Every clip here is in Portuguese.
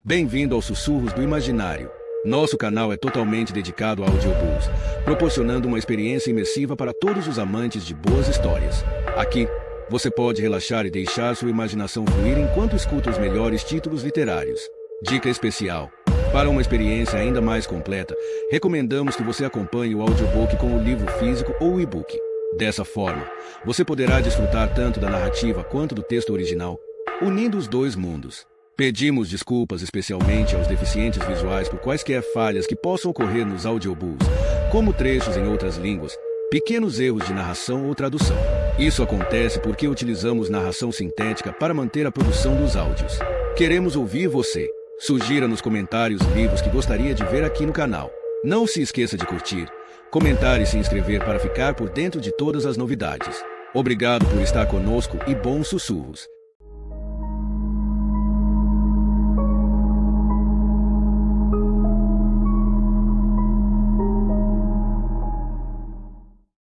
Bem-vindo aos Sussurros do Imaginário. Nosso canal é totalmente dedicado a audiobooks, proporcionando uma experiência imersiva para todos os amantes de boas histórias. Aqui, você pode relaxar e deixar sua imaginação fluir enquanto escuta os melhores títulos literários. Dica especial: para uma experiência ainda mais completa, recomendamos que você acompanhe o audiobook com o livro físico ou o e-book. Dessa forma, você poderá desfrutar tanto da narrativa quanto do texto original, unindo os dois mundos. Pedimos desculpas especialmente aos deficientes visuais por quaisquer falhas que possam ocorrer nos audiobooks, como trechos em outras línguas, pequenos erros de narração ou tradução. Isso acontece porque utilizamos narração sintética para manter a produção dos áudios. Queremos ouvir você. Sugira nos comentários livros que gostaria de ver aqui no canal. Não se esqueça de curtir, comentar e se inscrever para ficar por dentro de todas as novidades. Obrigado por estar conosco e bons sussurros.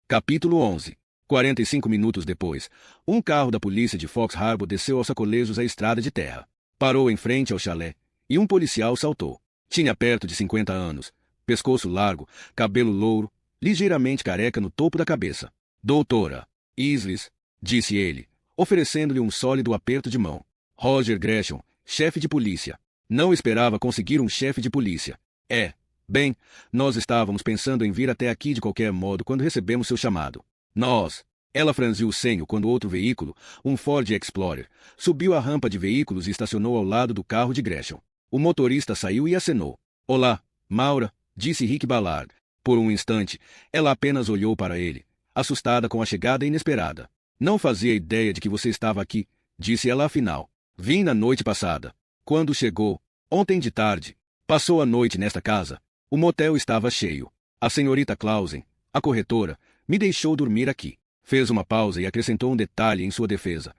Capítulo 11. 45 minutos depois, um carro da polícia de Fox Harbor desceu aos sacolejos a estrada de terra. Parou em frente ao chalé, e um policial saltou. Tinha perto de 50 anos, pescoço largo, cabelo louro, ligeiramente careca no topo da cabeça. Doutora Isles, disse ele, oferecendo-lhe um sólido aperto de mão. Roger Gresham, chefe de polícia. Não esperava conseguir um chefe de polícia. Bem, nós estávamos pensando em vir até aqui de qualquer modo quando recebemos seu chamado. Ela franziu o senho quando outro veículo, um Ford Explorer, subiu a rampa de veículos e estacionou ao lado do carro de Gresham. O motorista saiu e acenou. Olá, Maura, disse Rick Ballard. Por um instante, ela apenas olhou para ele, assustada com a chegada inesperada. Não fazia ideia de que você estava aqui, disse ela afinal. Vim na noite passada. Quando chegou? Ontem de tarde. Passou a noite nesta casa. O motel estava cheio. A senhorita Clausen, a corretora, me deixou dormir aqui. Fez uma pausa e acrescentou um detalhe em sua defesa.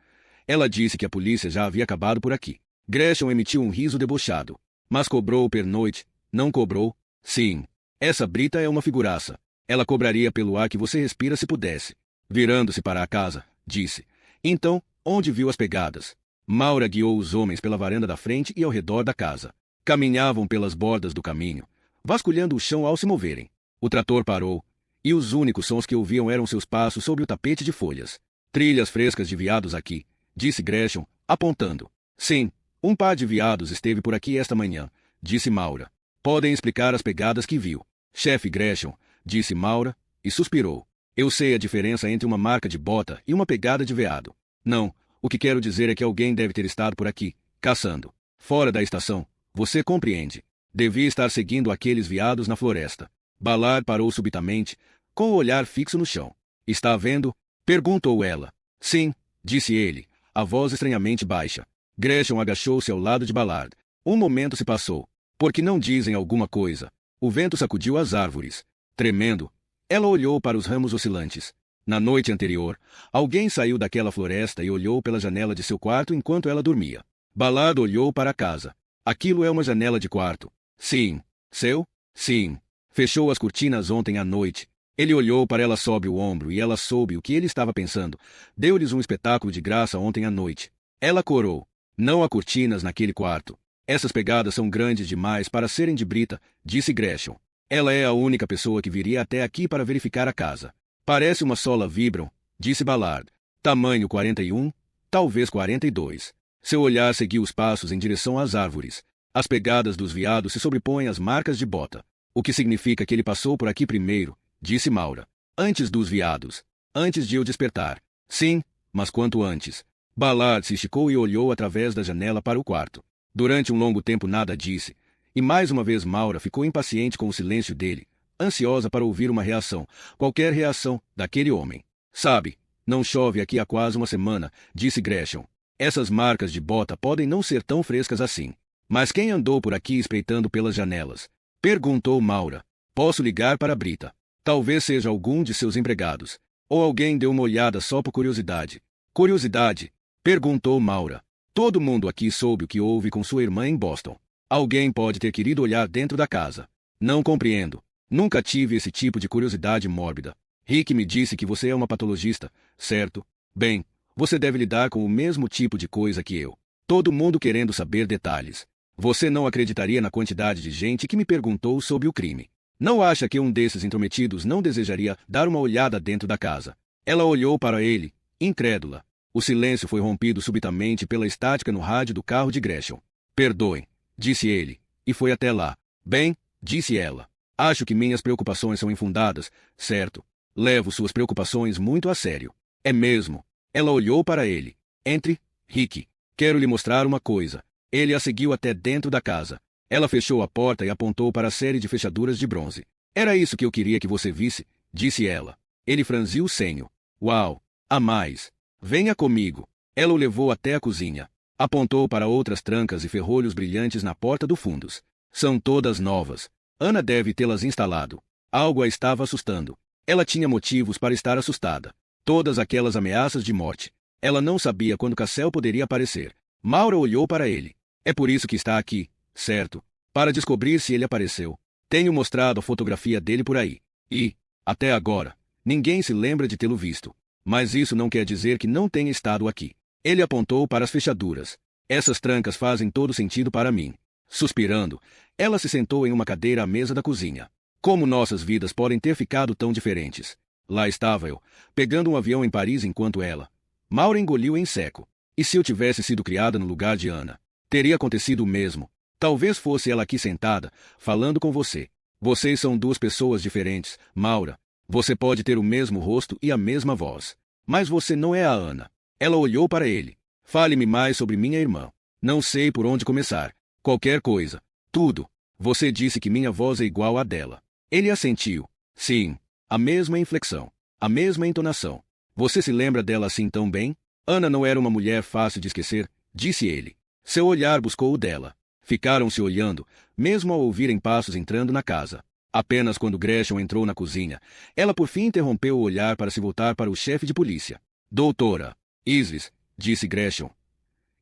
Ela disse que a polícia já havia acabado por aqui. Gresham emitiu um riso debochado. Mas cobrou o pernoite? Não cobrou? Sim. Essa Brita é uma figuraça. Ela cobraria pelo ar que você respira se pudesse. Virando-se para a casa, disse. Então, onde viu as pegadas? Maura guiou os homens pela varanda da frente e ao redor da casa. Caminhavam pelas bordas do caminho, vasculhando o chão ao se moverem. O trator parou, e os únicos sons que ouviam eram seus passos sobre o tapete de folhas. Trilhas frescas de veados aqui, disse Gresham, apontando. Sim, um par de veados esteve por aqui esta manhã, disse Maura. Podem explicar as pegadas que viu. Chefe Gresham, disse Maura, e suspirou. Eu sei a diferença entre uma marca de bota e uma pegada de veado. Não, o que quero dizer é que alguém deve ter estado por aqui, caçando. Fora da estação, você compreende. Devia estar seguindo aqueles veados na floresta. Ballard parou subitamente, com o olhar fixo no chão. Está vendo? Perguntou ela. Sim, disse ele, a voz estranhamente baixa. Gresham agachou-se ao lado de Ballard. Um momento se passou. Por que não dizem alguma coisa? O vento sacudiu as árvores. Tremendo, ela olhou para os ramos oscilantes. Na noite anterior, alguém saiu daquela floresta e olhou pela janela de seu quarto enquanto ela dormia. Ballard olhou para a casa. Aquilo é uma janela de quarto. Sim. Seu? Sim. Fechou as cortinas ontem à noite. Ele olhou para ela sob o ombro e ela soube o que ele estava pensando. Deu-lhes um espetáculo de graça ontem à noite. Ela corou. Não há cortinas naquele quarto. Essas pegadas são grandes demais para serem de Brita, disse Gresham. Ela é a única pessoa que viria até aqui para verificar a casa. Parece uma sola Vibram, disse Ballard. Tamanho 41, talvez 42. Seu olhar seguiu os passos em direção às árvores. As pegadas dos veados se sobrepõem às marcas de bota. O que significa que ele passou por aqui primeiro, disse Maura. Antes dos veados. Antes de eu despertar. Sim, mas quanto antes. Ballard se esticou e olhou através da janela para o quarto. Durante um longo tempo nada disse. E mais uma vez Maura ficou impaciente com o silêncio dele, ansiosa para ouvir uma reação, qualquer reação, daquele homem. Sabe, não chove aqui há quase uma semana, disse Gresham. Essas marcas de bota podem não ser tão frescas assim. Mas quem andou por aqui espreitando pelas janelas? Perguntou Maura. Posso ligar para Brita. Talvez seja algum de seus empregados. Ou alguém deu uma olhada só por curiosidade. Curiosidade? Perguntou Maura. Todo mundo aqui soube o que houve com sua irmã em Boston. Alguém pode ter querido olhar dentro da casa. Não compreendo. Nunca tive esse tipo de curiosidade mórbida. Rick me disse que você é uma patologista, certo? Bem, você deve lidar com o mesmo tipo de coisa que eu. Todo mundo querendo saber detalhes. Você não acreditaria na quantidade de gente que me perguntou sobre o crime. Não acha que um desses intrometidos não desejaria dar uma olhada dentro da casa? Ela olhou para ele, incrédula. O silêncio foi rompido subitamente pela estática no rádio do carro de Gresham. Perdoem, disse ele, e foi até lá. Bem, disse ela. Acho que minhas preocupações são infundadas, certo? Levo suas preocupações muito a sério. É mesmo. Ela olhou para ele. Entre, Rick. Quero lhe mostrar uma coisa. Ele a seguiu até dentro da casa. Ela fechou a porta e apontou para a série de fechaduras de bronze. Era isso que eu queria que você visse, disse ela. Ele franziu o senho. Uau! Há mais. Venha comigo. Ela o levou até a cozinha. Apontou para outras trancas e ferrolhos brilhantes na porta do fundos. São todas novas. Ana deve tê-las instalado. Algo a estava assustando. Ela tinha motivos para estar assustada. Todas aquelas ameaças de morte. Ela não sabia quando Cassel poderia aparecer. Maura olhou para ele. É por isso que está aqui, certo? Para descobrir se ele apareceu. Tenho mostrado a fotografia dele por aí. E, até agora, ninguém se lembra de tê-lo visto. Mas isso não quer dizer que não tenha estado aqui. Ele apontou para as fechaduras. Essas trancas fazem todo sentido para mim. Suspirando, ela se sentou em uma cadeira à mesa da cozinha. Como nossas vidas podem ter ficado tão diferentes? Lá estava eu, pegando um avião em Paris enquanto ela. Maura engoliu em seco. E se eu tivesse sido criada no lugar de Ana? Teria acontecido o mesmo. Talvez fosse ela aqui sentada, falando com você. Vocês são duas pessoas diferentes, Maura. Você pode ter o mesmo rosto e a mesma voz. Mas você não é a Ana. Ela olhou para ele. Fale-me mais sobre minha irmã. Não sei por onde começar. Qualquer coisa. Tudo. Você disse que minha voz é igual à dela. Ele assentiu. Sim. A mesma inflexão. A mesma entonação. Você se lembra dela assim tão bem? Ana não era uma mulher fácil de esquecer, disse ele. Seu olhar buscou o dela. Ficaram se olhando, mesmo ao ouvirem passos entrando na casa. Apenas quando Gresham entrou na cozinha, ela por fim interrompeu o olhar para se voltar para o chefe de polícia. Doutora Isles, disse Gresham.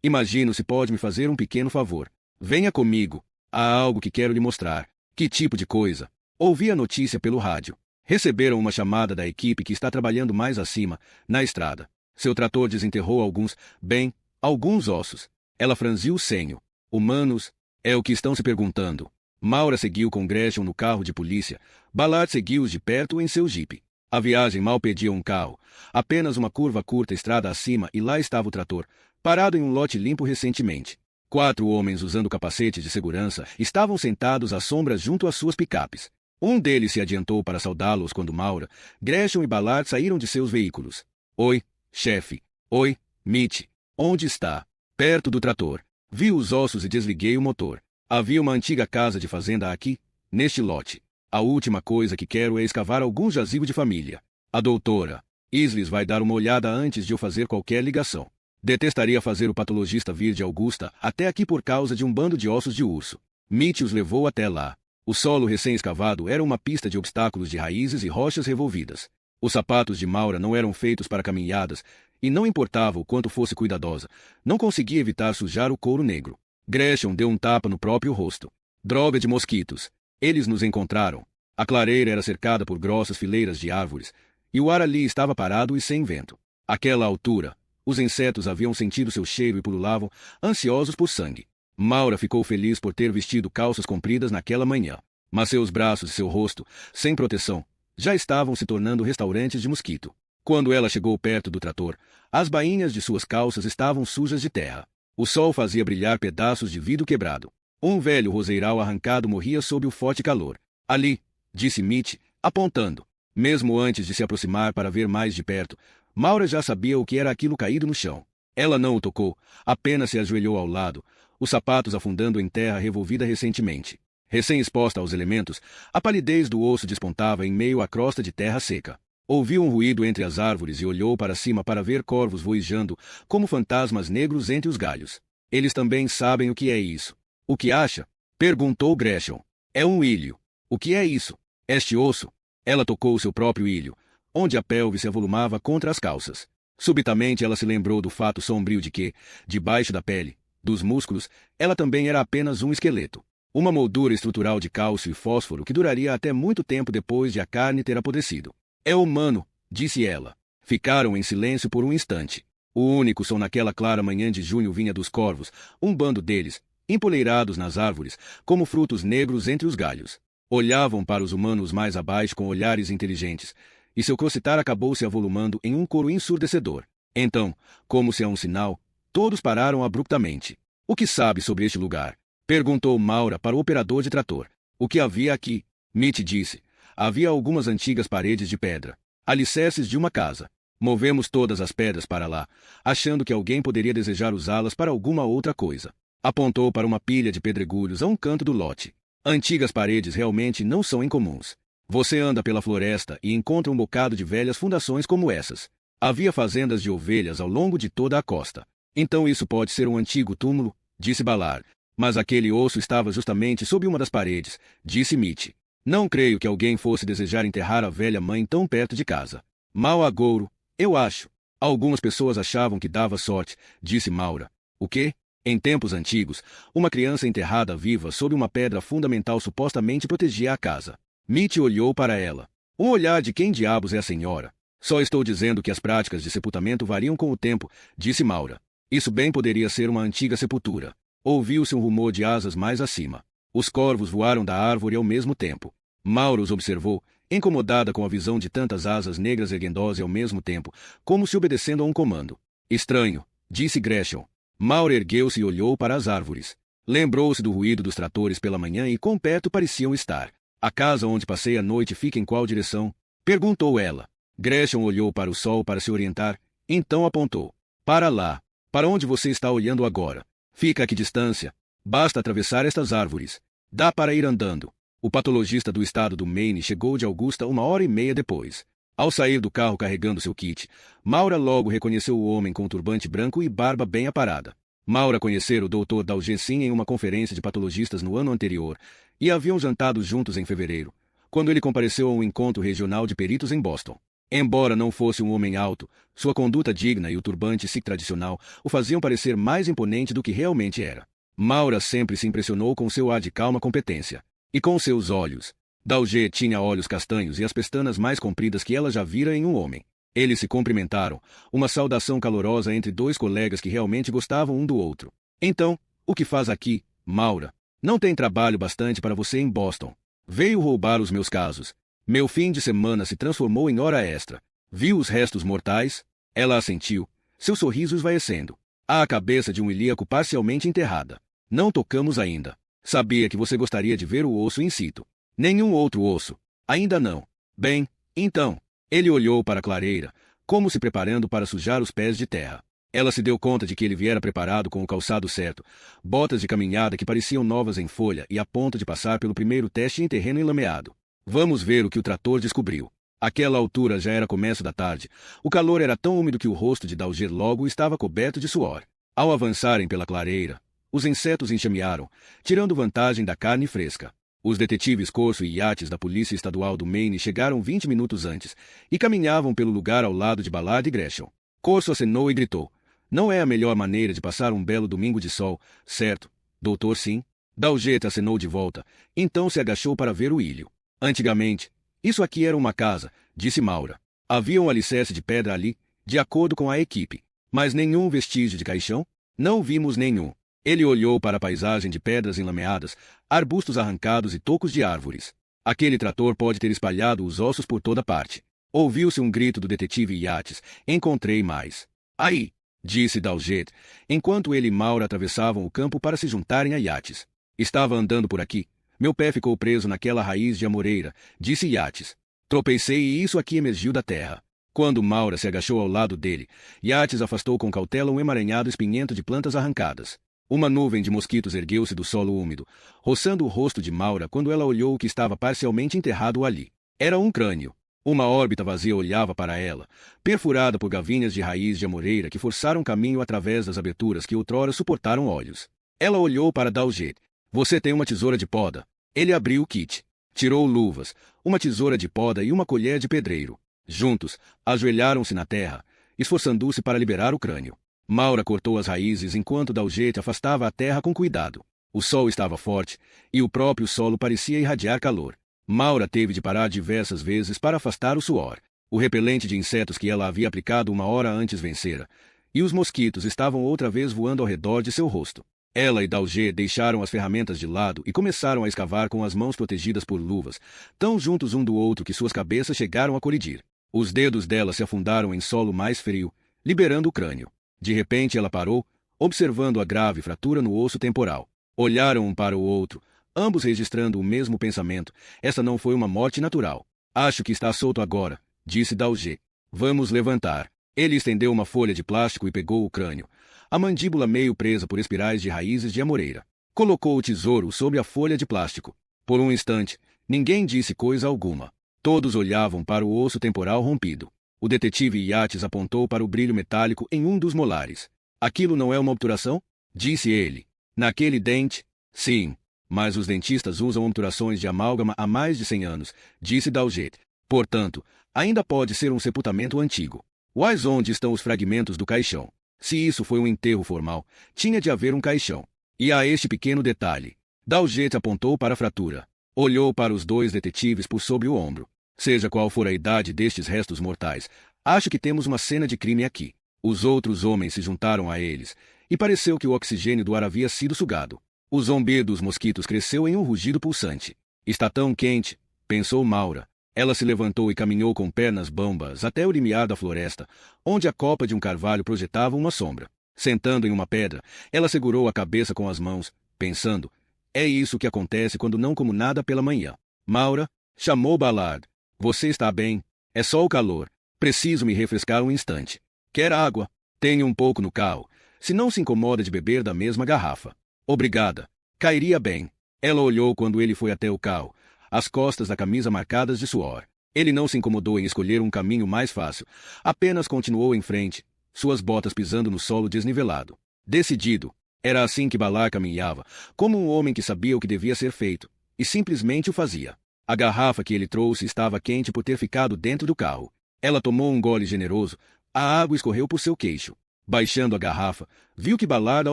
Imagino se pode me fazer um pequeno favor. Venha comigo. Há algo que quero lhe mostrar. Que tipo de coisa? Ouvi a notícia pelo rádio. Receberam uma chamada da equipe que está trabalhando mais acima, na estrada. Seu trator desenterrou alguns ossos. Ela franziu o senho. Humanos? É o que estão se perguntando. Maura seguiu com Gresham no carro de polícia. Ballard seguiu-os de perto em seu jipe. A viagem mal pedia um carro. Apenas uma curva curta estrada acima e lá estava o trator, parado em um lote limpo recentemente. 4 homens usando capacetes de segurança estavam sentados à sombra junto às suas picapes. Um deles se adiantou para saudá-los quando Maura, Gresham e Ballard saíram de seus veículos. Oi, chefe. Oi, Mitch. Onde está? Perto do trator. Vi os ossos e desliguei o motor. Havia uma antiga casa de fazenda aqui, neste lote. A última coisa que quero é escavar algum jazigo de família. A doutora Isles vai dar uma olhada antes de eu fazer qualquer ligação. Detestaria fazer o patologista vir de Augusta até aqui por causa de um bando de ossos de urso. Mitch os levou até lá. O solo recém-escavado era uma pista de obstáculos de raízes e rochas revolvidas. Os sapatos de Maura não eram feitos para caminhadas, e não importava o quanto fosse cuidadosa, não conseguia evitar sujar o couro negro. Gresham deu um tapa no próprio rosto. Droga de mosquitos. Eles nos encontraram. A clareira era cercada por grossas fileiras de árvores, e o ar ali estava parado e sem vento. Àquela altura, os insetos haviam sentido seu cheiro e pululavam, ansiosos por sangue. Maura ficou feliz por ter vestido calças compridas naquela manhã. Mas seus braços e seu rosto, sem proteção, já estavam se tornando restaurantes de mosquito. Quando ela chegou perto do trator, as bainhas de suas calças estavam sujas de terra. O sol fazia brilhar pedaços de vidro quebrado. Um velho roseiral arrancado morria sob o forte calor. Ali, disse Mitch, apontando. Mesmo antes de se aproximar para ver mais de perto, Maura já sabia o que era aquilo caído no chão. Ela não o tocou, apenas se ajoelhou ao lado, os sapatos afundando em terra revolvida recentemente. Recém-exposta aos elementos, a palidez do osso despontava em meio à crosta de terra seca. Ouviu um ruído entre as árvores e olhou para cima para ver corvos voejando como fantasmas negros entre os galhos. Eles também sabem o que é isso. O que acha? Perguntou Gresham. É um ilho. O que é isso? Este osso? Ela tocou seu próprio ilho, onde a pelve se avolumava contra as calças. Subitamente ela se lembrou do fato sombrio de que, debaixo da pele, dos músculos, ela também era apenas um esqueleto. Uma moldura estrutural de cálcio e fósforo que duraria até muito tempo depois de a carne ter apodrecido. É humano, disse ela. Ficaram em silêncio por um instante. O único som naquela clara manhã de junho vinha dos corvos, um bando deles, empoleirados nas árvores, como frutos negros entre os galhos. Olhavam para os humanos mais abaixo com olhares inteligentes, e seu crocitar acabou se avolumando em um coro ensurdecedor. Então, como se a um sinal, todos pararam abruptamente. O que sabe sobre este lugar? Perguntou Maura para o operador de trator. O que havia aqui? Mitch disse. Havia algumas antigas paredes de pedra, alicerces de uma casa. Movemos todas as pedras para lá, achando que alguém poderia desejar usá-las para alguma outra coisa. Apontou para uma pilha de pedregulhos a um canto do lote. Antigas paredes realmente não são incomuns. Você anda pela floresta e encontra um bocado de velhas fundações como essas. Havia fazendas de ovelhas ao longo de toda a costa. Então isso pode ser um antigo túmulo, disse Ballard. Mas aquele osso estava justamente sob uma das paredes, disse Mitch. Não creio que alguém fosse desejar enterrar a velha mãe tão perto de casa. Mau agouro, eu acho. Algumas pessoas achavam que dava sorte, disse Maura. O quê? Em tempos antigos, uma criança enterrada viva sob uma pedra fundamental supostamente protegia a casa. Mitch olhou para ela. Um olhar de quem diabos é a senhora? Só estou dizendo que as práticas de sepultamento variam com o tempo, disse Maura. Isso bem poderia ser uma antiga sepultura. Ouviu-se um rumor de asas mais acima. Os corvos voaram da árvore ao mesmo tempo. Maura os observou, incomodada com a visão de tantas asas negras erguendo-se ao mesmo tempo, como se obedecendo a um comando. Estranho, disse Gresham. Maura ergueu-se e olhou para as árvores. Lembrou-se do ruído dos tratores pela manhã e quão perto pareciam estar. A casa onde passei a noite fica em qual direção? Perguntou ela. Gresham olhou para o sol para se orientar, então apontou. Para lá. Para onde você está olhando agora? Fica a que distância? Basta atravessar estas árvores. Dá para ir andando. O patologista do estado do Maine chegou de Augusta 1h30 depois. Ao sair do carro carregando seu kit, Maura logo reconheceu o homem com turbante branco e barba bem aparada. Maura conhecera o Dr. Dalgetsin em uma conferência de patologistas no ano anterior, e haviam jantado juntos em fevereiro, quando ele compareceu a um encontro regional de peritos em Boston. Embora não fosse um homem alto, sua conduta digna e o turbante sikh tradicional o faziam parecer mais imponente do que realmente era. Maura sempre se impressionou com seu ar de calma competência. E com seus olhos. Dalget tinha olhos castanhos e as pestanas mais compridas que ela já vira em um homem. Eles se cumprimentaram, uma saudação calorosa entre dois colegas que realmente gostavam um do outro. Então, o que faz aqui, Maura? Não tem trabalho bastante para você em Boston. Veio roubar os meus casos. Meu fim de semana se transformou em hora extra. Viu os restos mortais? Ela assentiu, seu sorriso esvaecendo. Há a cabeça de um ilíaco parcialmente enterrada. Não tocamos ainda. Sabia que você gostaria de ver o osso in situ. Nenhum outro osso. Ainda não. Bem, então. Ele olhou para a clareira, como se preparando para sujar os pés de terra. Ela se deu conta de que ele viera preparado com o calçado certo, botas de caminhada que pareciam novas em folha e a ponto de passar pelo primeiro teste em terreno enlameado. Vamos ver o que o trator descobriu. Àquela altura já era começo da tarde. O calor era tão úmido que o rosto de Dalget logo estava coberto de suor. Ao avançarem pela clareira, os insetos enxamearam, tirando vantagem da carne fresca. Os detetives Corso e Yates da Polícia Estadual do Maine chegaram 20 minutos antes e caminhavam pelo lugar ao lado de Ballard e Gresham. Corso acenou e gritou. Não é a melhor maneira de passar um belo domingo de sol, certo? Doutor, sim. Dalget acenou de volta, então se agachou para ver o ilho. Antigamente, isso aqui era uma casa, disse Maura. Havia um alicerce de pedra ali, de acordo com a equipe. Mas nenhum vestígio de caixão? Não vimos nenhum. Ele olhou para a paisagem de pedras enlameadas, arbustos arrancados e tocos de árvores. Aquele trator pode ter espalhado os ossos por toda parte. Ouviu-se um grito do detetive Yates. Encontrei mais. Aí, disse Dalget, enquanto ele e Maura atravessavam o campo para se juntarem a Yates. Estava andando por aqui. Meu pé ficou preso naquela raiz de amoreira, disse Yates. Tropecei e isso aqui emergiu da terra. Quando Maura se agachou ao lado dele, Yates afastou com cautela um emaranhado espinhento de plantas arrancadas. Uma nuvem de mosquitos ergueu-se do solo úmido, roçando o rosto de Maura quando ela olhou o que estava parcialmente enterrado ali. Era um crânio. Uma órbita vazia olhava para ela, perfurada por gavinhas de raiz de amoreira que forçaram caminho através das aberturas que outrora suportaram olhos. Ela olhou para Dalget. Você tem uma tesoura de poda. Ele abriu o kit. Tirou luvas, uma tesoura de poda e uma colher de pedreiro. Juntos, ajoelharam-se na terra, esforçando-se para liberar o crânio. Maura cortou as raízes enquanto Dalget afastava a terra com cuidado. O sol estava forte, e o próprio solo parecia irradiar calor. Maura teve de parar diversas vezes para afastar o suor. O repelente de insetos que ela havia aplicado uma hora antes vencera, e os mosquitos estavam outra vez voando ao redor de seu rosto. Ela e Dalgê deixaram as ferramentas de lado e começaram a escavar com as mãos protegidas por luvas, tão juntos um do outro que suas cabeças chegaram a colidir. Os dedos dela se afundaram em solo mais frio, liberando o crânio. De repente ela parou, observando a grave fratura no osso temporal. Olharam um para o outro, ambos registrando o mesmo pensamento. Essa não foi uma morte natural. Acho que está solto agora, disse Dalgê. Vamos levantar. Ele estendeu uma folha de plástico e pegou o crânio, a mandíbula meio presa por espirais de raízes de amoreira. Colocou o tesouro sobre a folha de plástico. Por um instante, ninguém disse coisa alguma. Todos olhavam para o osso temporal rompido. O detetive Yates apontou para o brilho metálico em um dos molares. Aquilo não é uma obturação? Disse ele. Naquele dente? Sim. Mas os dentistas usam obturações de amálgama há mais de 100 anos, disse Dalgê. Portanto, ainda pode ser um sepultamento antigo. Mas onde estão os fragmentos do caixão? Se isso foi um enterro formal, tinha de haver um caixão. E há este pequeno detalhe. Dalgê apontou para a fratura. Olhou para os dois detetives por sob o ombro. Seja qual for a idade destes restos mortais, acho que temos uma cena de crime aqui. Os outros homens se juntaram a eles, e pareceu que o oxigênio do ar havia sido sugado. O zomber dos mosquitos cresceu em um rugido pulsante. Está tão quente, pensou Maura. Ela se levantou e caminhou com pernas bambas até o limiar da floresta, onde a copa de um carvalho projetava uma sombra. Sentando em uma pedra, ela segurou a cabeça com as mãos, pensando, é isso que acontece quando não como nada pela manhã. Maura, chamou Ballard. Você está bem? É só o calor. Preciso me refrescar um instante. Quer água? Tenho um pouco no carro. Se não se incomoda de beber da mesma garrafa. Obrigada. Cairia bem. Ela olhou quando ele foi até o carro, as costas da camisa marcadas de suor. Ele não se incomodou em escolher um caminho mais fácil, apenas continuou em frente, suas botas pisando no solo desnivelado. Decidido. Era assim que Ballard caminhava, como um homem que sabia o que devia ser feito, e simplesmente o fazia. A garrafa que ele trouxe estava quente por ter ficado dentro do carro. Ela tomou um gole generoso, a água escorreu por seu queixo. Baixando a garrafa, viu que Ballard a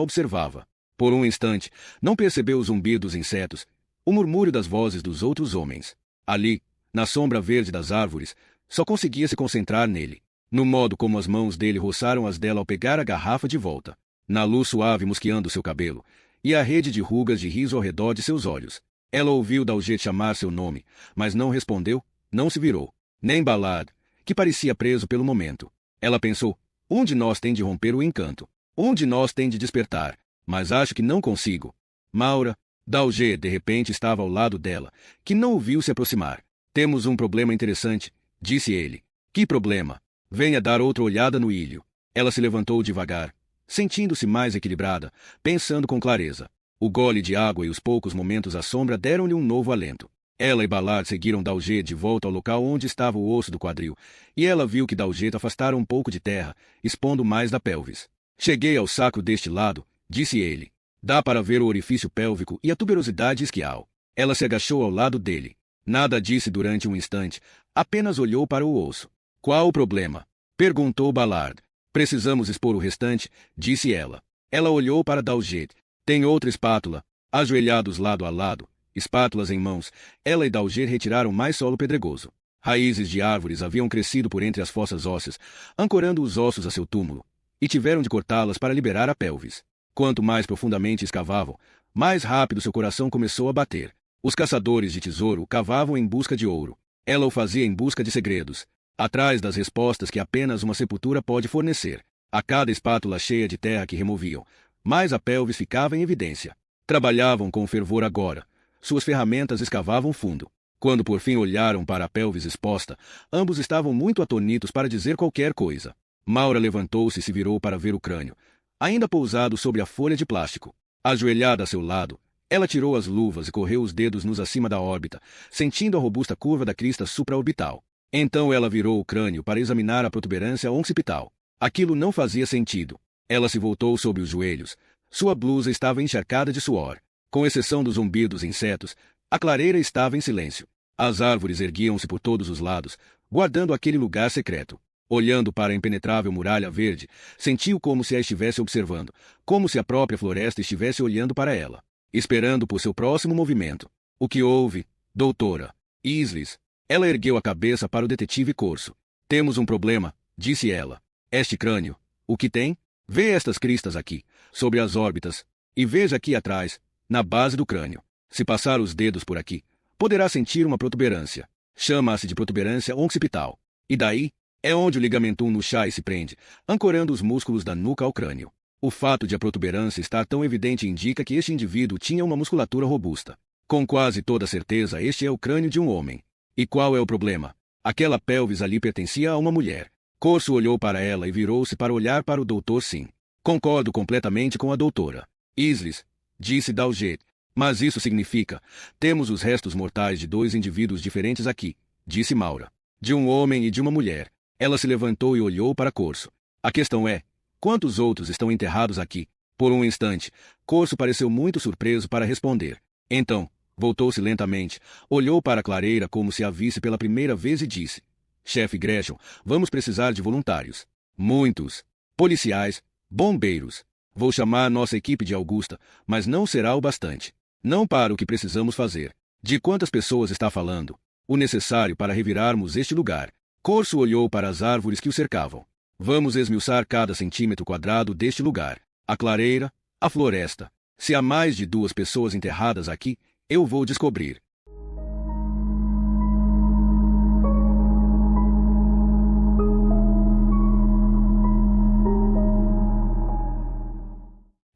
observava. Por um instante, não percebeu o zumbir dos insetos, o murmúrio das vozes dos outros homens. Ali, na sombra verde das árvores, só conseguia se concentrar nele, no modo como as mãos dele roçaram as dela ao pegar a garrafa de volta, na luz suave mosqueando seu cabelo, e a rede de rugas de riso ao redor de seus olhos. Ela ouviu Dalgê chamar seu nome, mas não respondeu, não se virou. Nem Ballard, que parecia preso pelo momento. Ela pensou, um de nós tem de romper o encanto. Um de nós tem de despertar. Mas acho que não consigo. Maura, Dalgê de repente estava ao lado dela, que não o viu se aproximar. Temos um problema interessante, disse ele. Que problema? Venha dar outra olhada no ilho. Ela se levantou devagar, sentindo-se mais equilibrada, pensando com clareza. O gole de água e os poucos momentos à sombra deram-lhe um novo alento. Ela e Ballard seguiram Dalgê de volta ao local onde estava o osso do quadril, e ela viu que Dalgê afastara um pouco de terra, expondo mais da pelvis. Cheguei ao sacro deste lado, disse ele. Dá para ver o orifício pélvico e a tuberosidade isquial. Ela se agachou ao lado dele. Nada disse durante um instante, apenas olhou para o osso. Qual o problema? Perguntou Ballard. Precisamos expor o restante, disse ela. Ela olhou para Dalgê. Tem outra espátula. Ajoelhados lado a lado, espátulas em mãos, ela e Dalgê retiraram mais solo pedregoso. Raízes de árvores haviam crescido por entre as fossas ósseas, ancorando os ossos a seu túmulo, e tiveram de cortá-las para liberar a pelvis. Quanto mais profundamente escavavam, mais rápido seu coração começou a bater. Os caçadores de tesouro cavavam em busca de ouro. Ela o fazia em busca de segredos, atrás das respostas que apenas uma sepultura pode fornecer. A cada espátula cheia de terra que removiam, mais a pelvis ficava em evidência. Trabalhavam com fervor agora. Suas ferramentas escavavam fundo. Quando por fim olharam para a pelvis exposta, ambos estavam muito atonitos para dizer qualquer coisa. Maura levantou-se e se virou para ver o crânio, ainda pousado sobre a folha de plástico. Ajoelhada a seu lado, ela tirou as luvas e correu os dedos nos acima da órbita, sentindo a robusta curva da crista supraorbital. Então ela virou o crânio para examinar a protuberância occipital. Aquilo não fazia sentido. Ela se voltou sobre os joelhos. Sua blusa estava encharcada de suor. Com exceção do zumbido dos insetos, a clareira estava em silêncio. As árvores erguiam-se por todos os lados, guardando aquele lugar secreto. Olhando para a impenetrável muralha verde, sentiu como se a estivesse observando, como se a própria floresta estivesse olhando para ela, esperando por seu próximo movimento. O que houve, doutora? Islis. Ela ergueu a cabeça para o detetive Corso. Temos um problema, disse ela. Este crânio. O que tem? Vê estas cristas aqui, sobre as órbitas. E veja aqui atrás, na base do crânio. Se passar os dedos por aqui, poderá sentir uma protuberância. Chama-se de protuberância occipital. E daí, é onde o ligamentum nuchae se prende, ancorando os músculos da nuca ao crânio. O fato de a protuberância estar tão evidente indica que este indivíduo tinha uma musculatura robusta. Com quase toda certeza, este é o crânio de um homem. E qual é o problema? Aquela pelvis ali pertencia a uma mulher. Corso olhou para ela e virou-se para olhar para o doutor Sim. Concordo completamente com a doutora Isles, disse Daljet. Mas isso significa, temos os restos mortais de dois indivíduos diferentes aqui, disse Maura. De um homem e de uma mulher. Ela se levantou e olhou para Corso. A questão é, quantos outros estão enterrados aqui? Por um instante, Corso pareceu muito surpreso para responder. Então, voltou-se lentamente, olhou para a clareira como se a visse pela primeira vez e disse: Chefe Gresham, vamos precisar de voluntários. Muitos. Policiais, bombeiros. Vou chamar nossa equipe de Augusta, mas não será o bastante. Não para o que precisamos fazer. De quantas pessoas está falando? O necessário para revirarmos este lugar. Corso olhou para as árvores que o cercavam. Vamos esmiuçar cada centímetro quadrado deste lugar. A clareira, a floresta. Se há mais de 2 pessoas enterradas aqui, eu vou descobrir.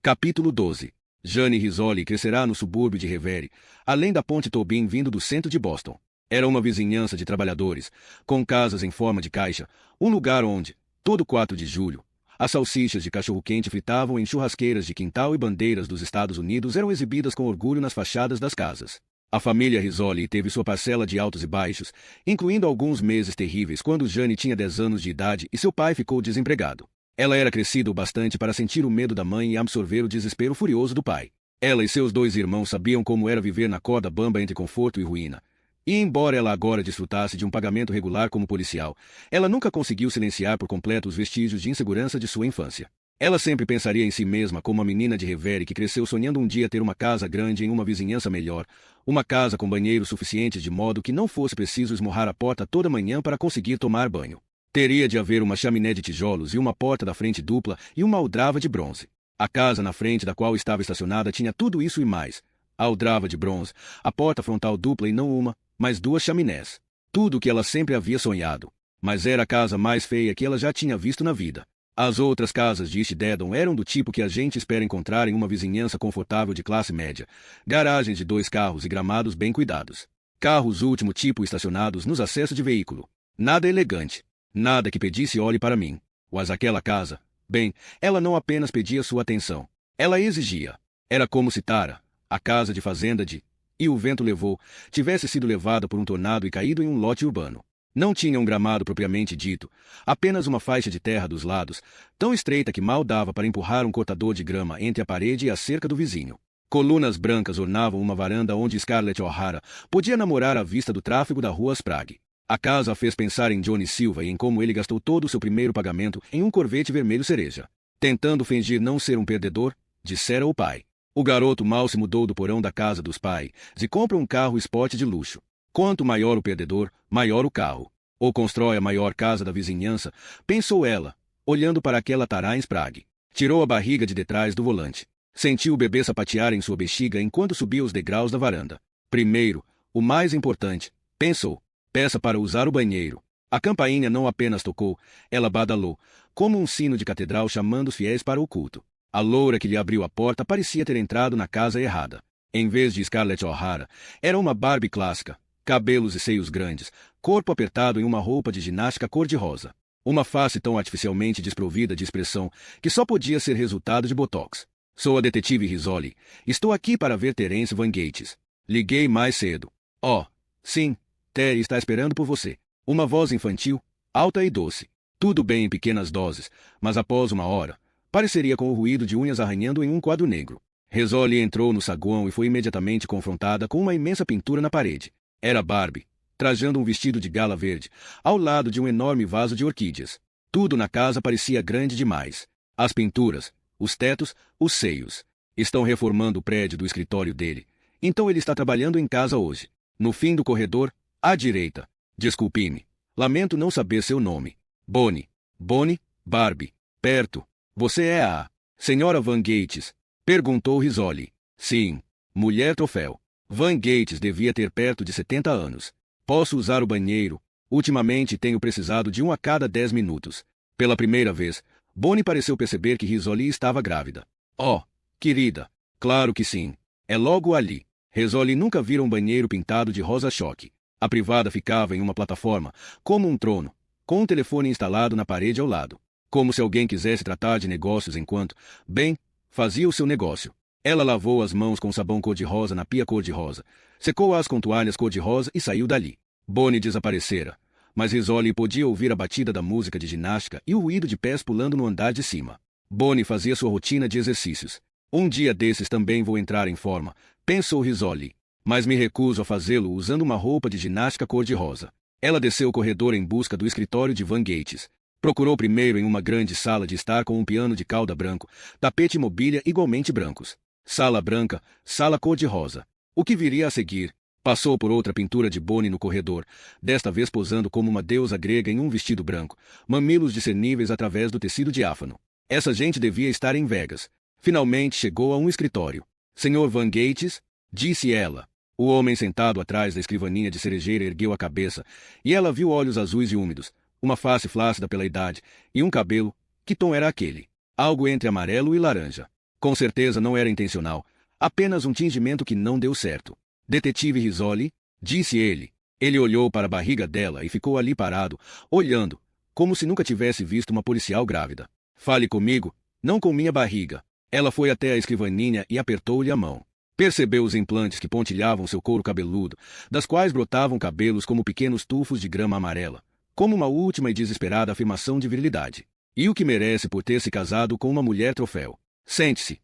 Capítulo 12. Jane Rizzoli crescerá no subúrbio de Revere, além da ponte Tobin vindo do centro de Boston. Era uma vizinhança de trabalhadores, com casas em forma de caixa, um lugar onde, todo 4 de julho, as salsichas de cachorro-quente fritavam em churrasqueiras de quintal e bandeiras dos Estados Unidos eram exibidas com orgulho nas fachadas das casas. A família Rizzoli teve sua parcela de altos e baixos, incluindo alguns meses terríveis quando Jane tinha 10 anos de idade e seu pai ficou desempregado. Ela era crescida o bastante para sentir o medo da mãe e absorver o desespero furioso do pai. Ela e seus 2 irmãos sabiam como era viver na corda bamba entre conforto e ruína. E embora ela agora desfrutasse de um pagamento regular como policial, ela nunca conseguiu silenciar por completo os vestígios de insegurança de sua infância. Ela sempre pensaria em si mesma como uma menina de Revere que cresceu sonhando um dia ter uma casa grande em uma vizinhança melhor, uma casa com banheiros suficientes de modo que não fosse preciso esmurrar a porta toda manhã para conseguir tomar banho. Teria de haver uma chaminé de tijolos e uma porta da frente dupla e uma aldrava de bronze. A casa na frente da qual estava estacionada tinha tudo isso e mais. A aldrava de bronze, a porta frontal dupla e não uma, mas 2 chaminés. Tudo o que ela sempre havia sonhado. Mas era a casa mais feia que ela já tinha visto na vida. As outras casas de East Dedham eram do tipo que a gente espera encontrar em uma vizinhança confortável de classe média. Garagens de 2 carros e gramados bem cuidados. Carros último tipo estacionados nos acessos de veículo. Nada elegante. Nada que pedisse olhe para mim. Mas aquela casa, bem, ela não apenas pedia sua atenção. Ela exigia. Era como se Tara, a casa de fazenda de "E o vento levou", tivesse sido levada por um tornado e caído em um lote urbano. Não tinha um gramado propriamente dito, apenas uma faixa de terra dos lados, tão estreita que mal dava para empurrar um cortador de grama entre a parede e a cerca do vizinho. Colunas brancas ornavam uma varanda onde Scarlett O'Hara podia namorar à vista do tráfego da rua Sprague. A casa a fez pensar em Johnny Silva e em como ele gastou todo o seu primeiro pagamento em um Corvette vermelho cereja. Tentando fingir não ser um perdedor, dissera o pai. O garoto mal se mudou do porão da casa dos pais e compra um carro esporte de luxo. Quanto maior o perdedor, maior o carro. Ou constrói a maior casa da vizinhança, pensou ela, olhando para aquela tará em Sprague. Tirou a barriga de detrás do volante. Sentiu o bebê sapatear em sua bexiga enquanto subia os degraus da varanda. Primeiro, o mais importante, pensou. Peça para usar o banheiro. A campainha não apenas tocou, ela badalou, como um sino de catedral chamando os fiéis para o culto. A loura que lhe abriu a porta parecia ter entrado na casa errada. Em vez de Scarlett O'Hara, era uma Barbie clássica, cabelos e seios grandes, corpo apertado em uma roupa de ginástica cor-de-rosa. Uma face tão artificialmente desprovida de expressão que só podia ser resultado de botox. Sou a detetive Rizzoli. Estou aqui para ver Terence Van Gates. Liguei mais cedo. Oh, sim. Terry está esperando por você. Uma voz infantil, alta e doce. Tudo bem em pequenas doses, mas após uma hora, pareceria com o ruído de unhas arranhando em um quadro negro. Rizzoli entrou no saguão e foi imediatamente confrontada com uma imensa pintura na parede. Era Barbie, trajando um vestido de gala verde, ao lado de um enorme vaso de orquídeas. Tudo na casa parecia grande demais. As pinturas, os tetos, os seios. Estão reformando o prédio do escritório dele. Então ele está trabalhando em casa hoje. No fim do corredor, à direita. Desculpe-me. Lamento não saber seu nome. Bonnie. Bonnie, Barbie. Perto. Você é a Senhora Van Gates. Perguntou Rizzoli. Sim. Mulher troféu. Van Gates devia ter perto de 70 anos. Posso usar o banheiro? Ultimamente tenho precisado de um a cada 10 minutos. Pela primeira vez, Bonnie pareceu perceber que Rizzoli estava grávida. Oh, querida. Claro que sim. É logo ali. Rizzoli nunca vira um banheiro pintado de rosa-choque. A privada ficava em uma plataforma, como um trono, com um telefone instalado na parede ao lado. Como se alguém quisesse tratar de negócios enquanto, bem, fazia o seu negócio. Ela lavou as mãos com sabão cor-de-rosa na pia cor-de-rosa, secou-as com toalhas cor-de-rosa e saiu dali. Bonnie desaparecera, mas Rizzoli podia ouvir a batida da música de ginástica e o ruído de pés pulando no andar de cima. Bonnie fazia sua rotina de exercícios. Um dia desses também vou entrar em forma, pensou Rizzoli, mas me recuso a fazê-lo usando uma roupa de ginástica cor-de-rosa. Ela desceu o corredor em busca do escritório de Van Gates. Procurou primeiro em uma grande sala de estar com um piano de cauda branco, tapete e mobília igualmente brancos. Sala branca, sala cor-de-rosa. O que viria a seguir? Passou por outra pintura de Bonnie no corredor, desta vez posando como uma deusa grega em um vestido branco, mamilos discerníveis através do tecido diáfano. Essa gente devia estar em Vegas. Finalmente chegou a um escritório. Senhor Van Gates? Disse ela. O homem sentado atrás da escrivaninha de cerejeira ergueu a cabeça, e ela viu olhos azuis e úmidos, uma face flácida pela idade, e um cabelo. Que tom era aquele? Algo entre amarelo e laranja. Com certeza não era intencional, apenas um tingimento que não deu certo. Detetive Rizzoli? Disse ele. Ele olhou para a barriga dela e ficou ali parado, olhando, como se nunca tivesse visto uma policial grávida. Fale comigo, não com minha barriga. Ela foi até a escrivaninha e apertou-lhe a mão. Percebeu os implantes que pontilhavam seu couro cabeludo, das quais brotavam cabelos como pequenos tufos de grama amarela, como uma última e desesperada afirmação de virilidade. E o que merece por ter se casado com uma mulher troféu. Sente-se,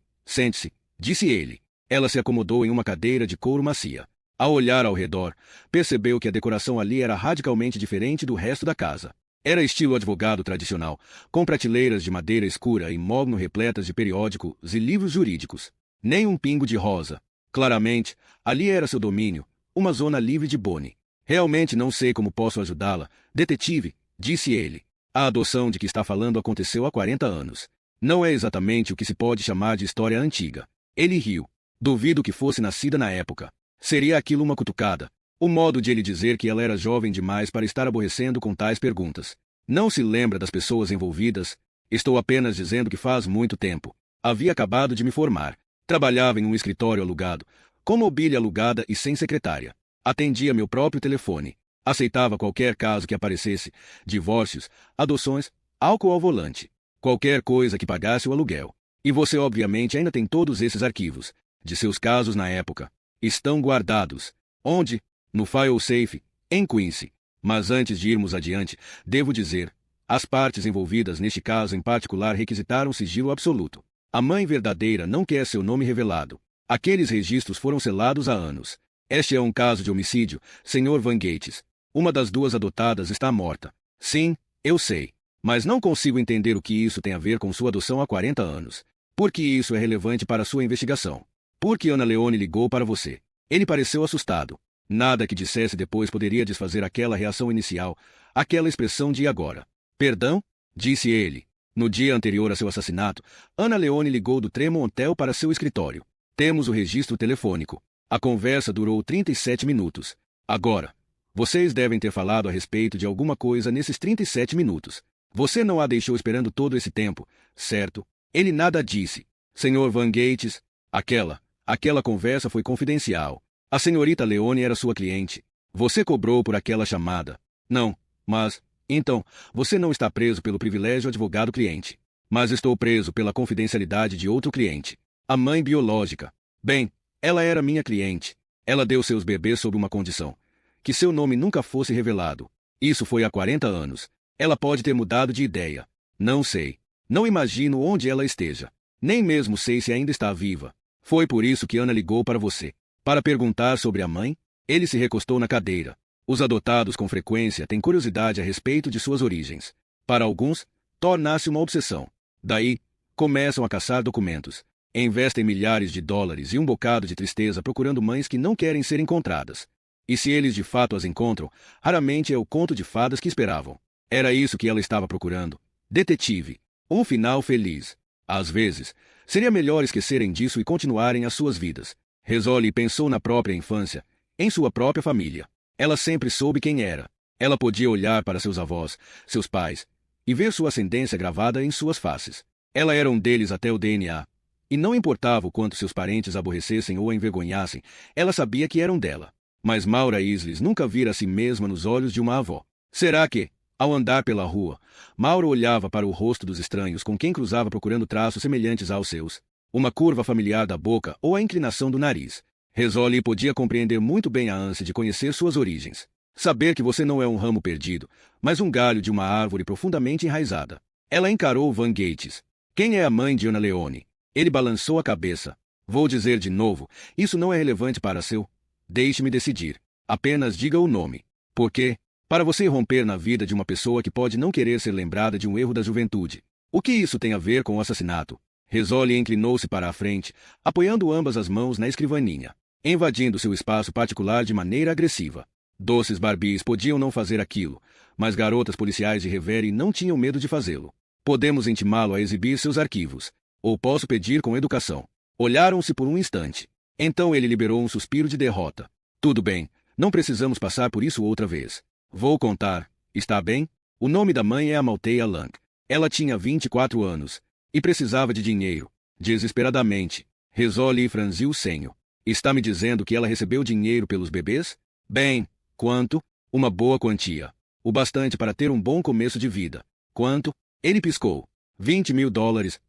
disse ele. Ela se acomodou em uma cadeira de couro macia. Ao olhar ao redor, percebeu que a decoração ali era radicalmente diferente do resto da casa. Era estilo advogado tradicional, com prateleiras de madeira escura e mogno repletas de periódicos e livros jurídicos. Nem um pingo de rosa. Claramente, ali era seu domínio, uma zona livre de Bonnie. Realmente não sei como posso ajudá-la, detetive, disse ele. A adoção de que está falando aconteceu há 40 anos. Não é exatamente o que se pode chamar de história antiga. Ele riu. Duvido que fosse nascida na época. Seria aquilo uma cutucada. O modo de ele dizer que ela era jovem demais para estar aborrecendo com tais perguntas. Não se lembra das pessoas envolvidas? Estou apenas dizendo que faz muito tempo. Havia acabado de me formar. Trabalhava em um escritório alugado, com mobília alugada e sem secretária. Atendia meu próprio telefone. Aceitava qualquer caso que aparecesse, divórcios, adoções, álcool ao volante. Qualquer coisa que pagasse o aluguel. E você obviamente ainda tem todos esses arquivos, de seus casos na época. Estão guardados. Onde? No file safe, em Quincy. Mas antes de irmos adiante, devo dizer, as partes envolvidas neste caso em particular requisitaram sigilo absoluto. A mãe verdadeira não quer seu nome revelado. Aqueles registros foram selados há anos. Este é um caso de homicídio, Sr. Van Gates. Uma das duas adotadas está morta. Sim, eu sei. Mas não consigo entender o que isso tem a ver com sua adoção há 40 anos. Por que isso é relevante para sua investigação? Por que Ana Leone ligou para você? Ele pareceu assustado. Nada que dissesse depois poderia desfazer aquela reação inicial, aquela expressão de agora. Perdão? Disse ele. No dia anterior a seu assassinato, Ana Leone ligou do Tremont Hotel para seu escritório. Temos o registro telefônico. A conversa durou 37 minutos. Agora, vocês devem ter falado a respeito de alguma coisa nesses 37 minutos. Você não a deixou esperando todo esse tempo, certo? Ele nada disse. Sr. Van Gates, aquela conversa foi confidencial. A senhorita Leone era sua cliente. Você cobrou por aquela chamada. Não, mas... Então, você não está preso pelo privilégio advogado-cliente. Mas estou preso pela confidencialidade de outro cliente. A mãe biológica. Bem, ela era minha cliente. Ela deu seus bebês sob uma condição. Que seu nome nunca fosse revelado. Isso foi há 40 anos. Ela pode ter mudado de ideia. Não sei. Não imagino onde ela esteja. Nem mesmo sei se ainda está viva. Foi por isso que Ana ligou para você. Para perguntar sobre a mãe? Ele se recostou na cadeira. Os adotados com frequência têm curiosidade a respeito de suas origens. Para alguns, torna-se uma obsessão. Daí, começam a caçar documentos. Investem milhares de dólares e um bocado de tristeza procurando mães que não querem ser encontradas. E se eles de fato as encontram, raramente é o conto de fadas que esperavam. Era isso que ela estava procurando. Detetive. Um final feliz. Às vezes, seria melhor esquecerem disso e continuarem as suas vidas. Rosali pensou na própria infância, em sua própria família. Ela sempre soube quem era. Ela podia olhar para seus avós, seus pais, e ver sua ascendência gravada em suas faces. Ela era um deles até o DNA. E não importava o quanto seus parentes a aborrecessem ou a envergonhassem, ela sabia que eram dela. Mas Maura Isles nunca vira a si mesma nos olhos de uma avó. Será que, ao andar pela rua, Maura olhava para o rosto dos estranhos com quem cruzava procurando traços semelhantes aos seus? Uma curva familiar da boca ou a inclinação do nariz? Rosali podia compreender muito bem a ânsia de conhecer suas origens. Saber que você não é um ramo perdido, mas um galho de uma árvore profundamente enraizada. Ela encarou Van Gates. Quem é a mãe de Ana Leone? Ele balançou a cabeça. Vou dizer de novo, isso não é relevante para seu. Deixe-me decidir. Apenas diga o nome. Por quê? Para você romper na vida de uma pessoa que pode não querer ser lembrada de um erro da juventude. O que isso tem a ver com o assassinato? Rosali inclinou-se para a frente, apoiando ambas as mãos na escrivaninha, invadindo seu espaço particular de maneira agressiva. Doces Barbies podiam não fazer aquilo, mas garotas policiais de Revere não tinham medo de fazê-lo. Podemos intimá-lo a exibir seus arquivos. Ou posso pedir com educação. Olharam-se por um instante. Então ele liberou um suspiro de derrota. Tudo bem, não precisamos passar por isso outra vez. Vou contar, está bem? O nome da mãe é Amalthea Lang. Ela tinha 24 anos. E precisava de dinheiro. Desesperadamente. Rosali franziu o senho. Está me dizendo que ela recebeu dinheiro pelos bebês? Bem, quanto? Uma boa quantia. O bastante para ter um bom começo de vida. Quanto? Ele piscou. $20.000,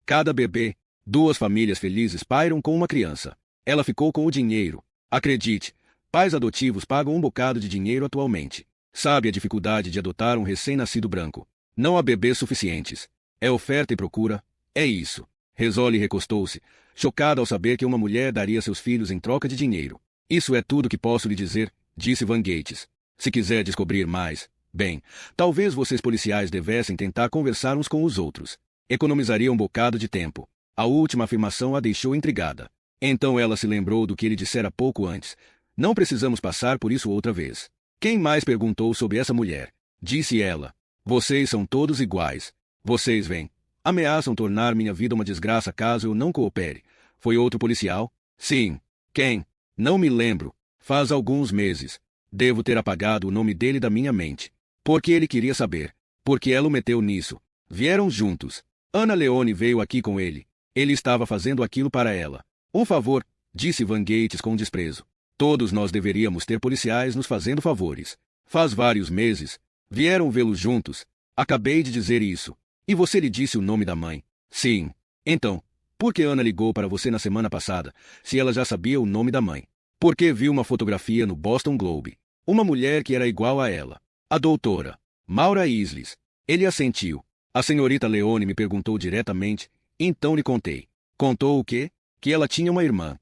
cada bebê. 2 famílias felizes pairam com uma criança. Ela ficou com o dinheiro. Acredite, pais adotivos pagam um bocado de dinheiro atualmente. Sabe a dificuldade de adotar um recém-nascido branco. Não há bebês suficientes. É oferta e procura. É isso. Rosali recostou-se, chocada ao saber que uma mulher daria seus filhos em troca de dinheiro. Isso é tudo que posso lhe dizer, disse Van Gates. Se quiser descobrir mais, bem, talvez vocês policiais devessem tentar conversar uns com os outros. Economizaria um bocado de tempo. A última afirmação a deixou intrigada. Então ela se lembrou do que ele dissera pouco antes. Não precisamos passar por isso outra vez. Quem mais perguntou sobre essa mulher? Disse ela. Vocês são todos iguais. Vocês veem. Ameaçam tornar minha vida uma desgraça caso eu não coopere. Foi outro policial? Sim. Quem? Não me lembro. Faz alguns meses. Devo ter apagado o nome dele da minha mente. Porque ele queria saber. Porque ela o meteu nisso. Vieram juntos. Ana Leone veio aqui com ele. Ele estava fazendo aquilo para ela. Um favor, disse Van Gates com desprezo. Todos nós deveríamos ter policiais nos fazendo favores. Faz vários meses. Vieram vê-lo juntos. Acabei de dizer isso. E você lhe disse o nome da mãe? Sim. Então, por que Ana ligou para você na semana passada, se ela já sabia o nome da mãe? Porque viu uma fotografia no Boston Globe. Uma mulher que era igual a ela. A doutora Maura Isles. Ele assentiu. A senhorita Leone me perguntou diretamente, então lhe contei. Contou o quê? Que ela tinha uma irmã.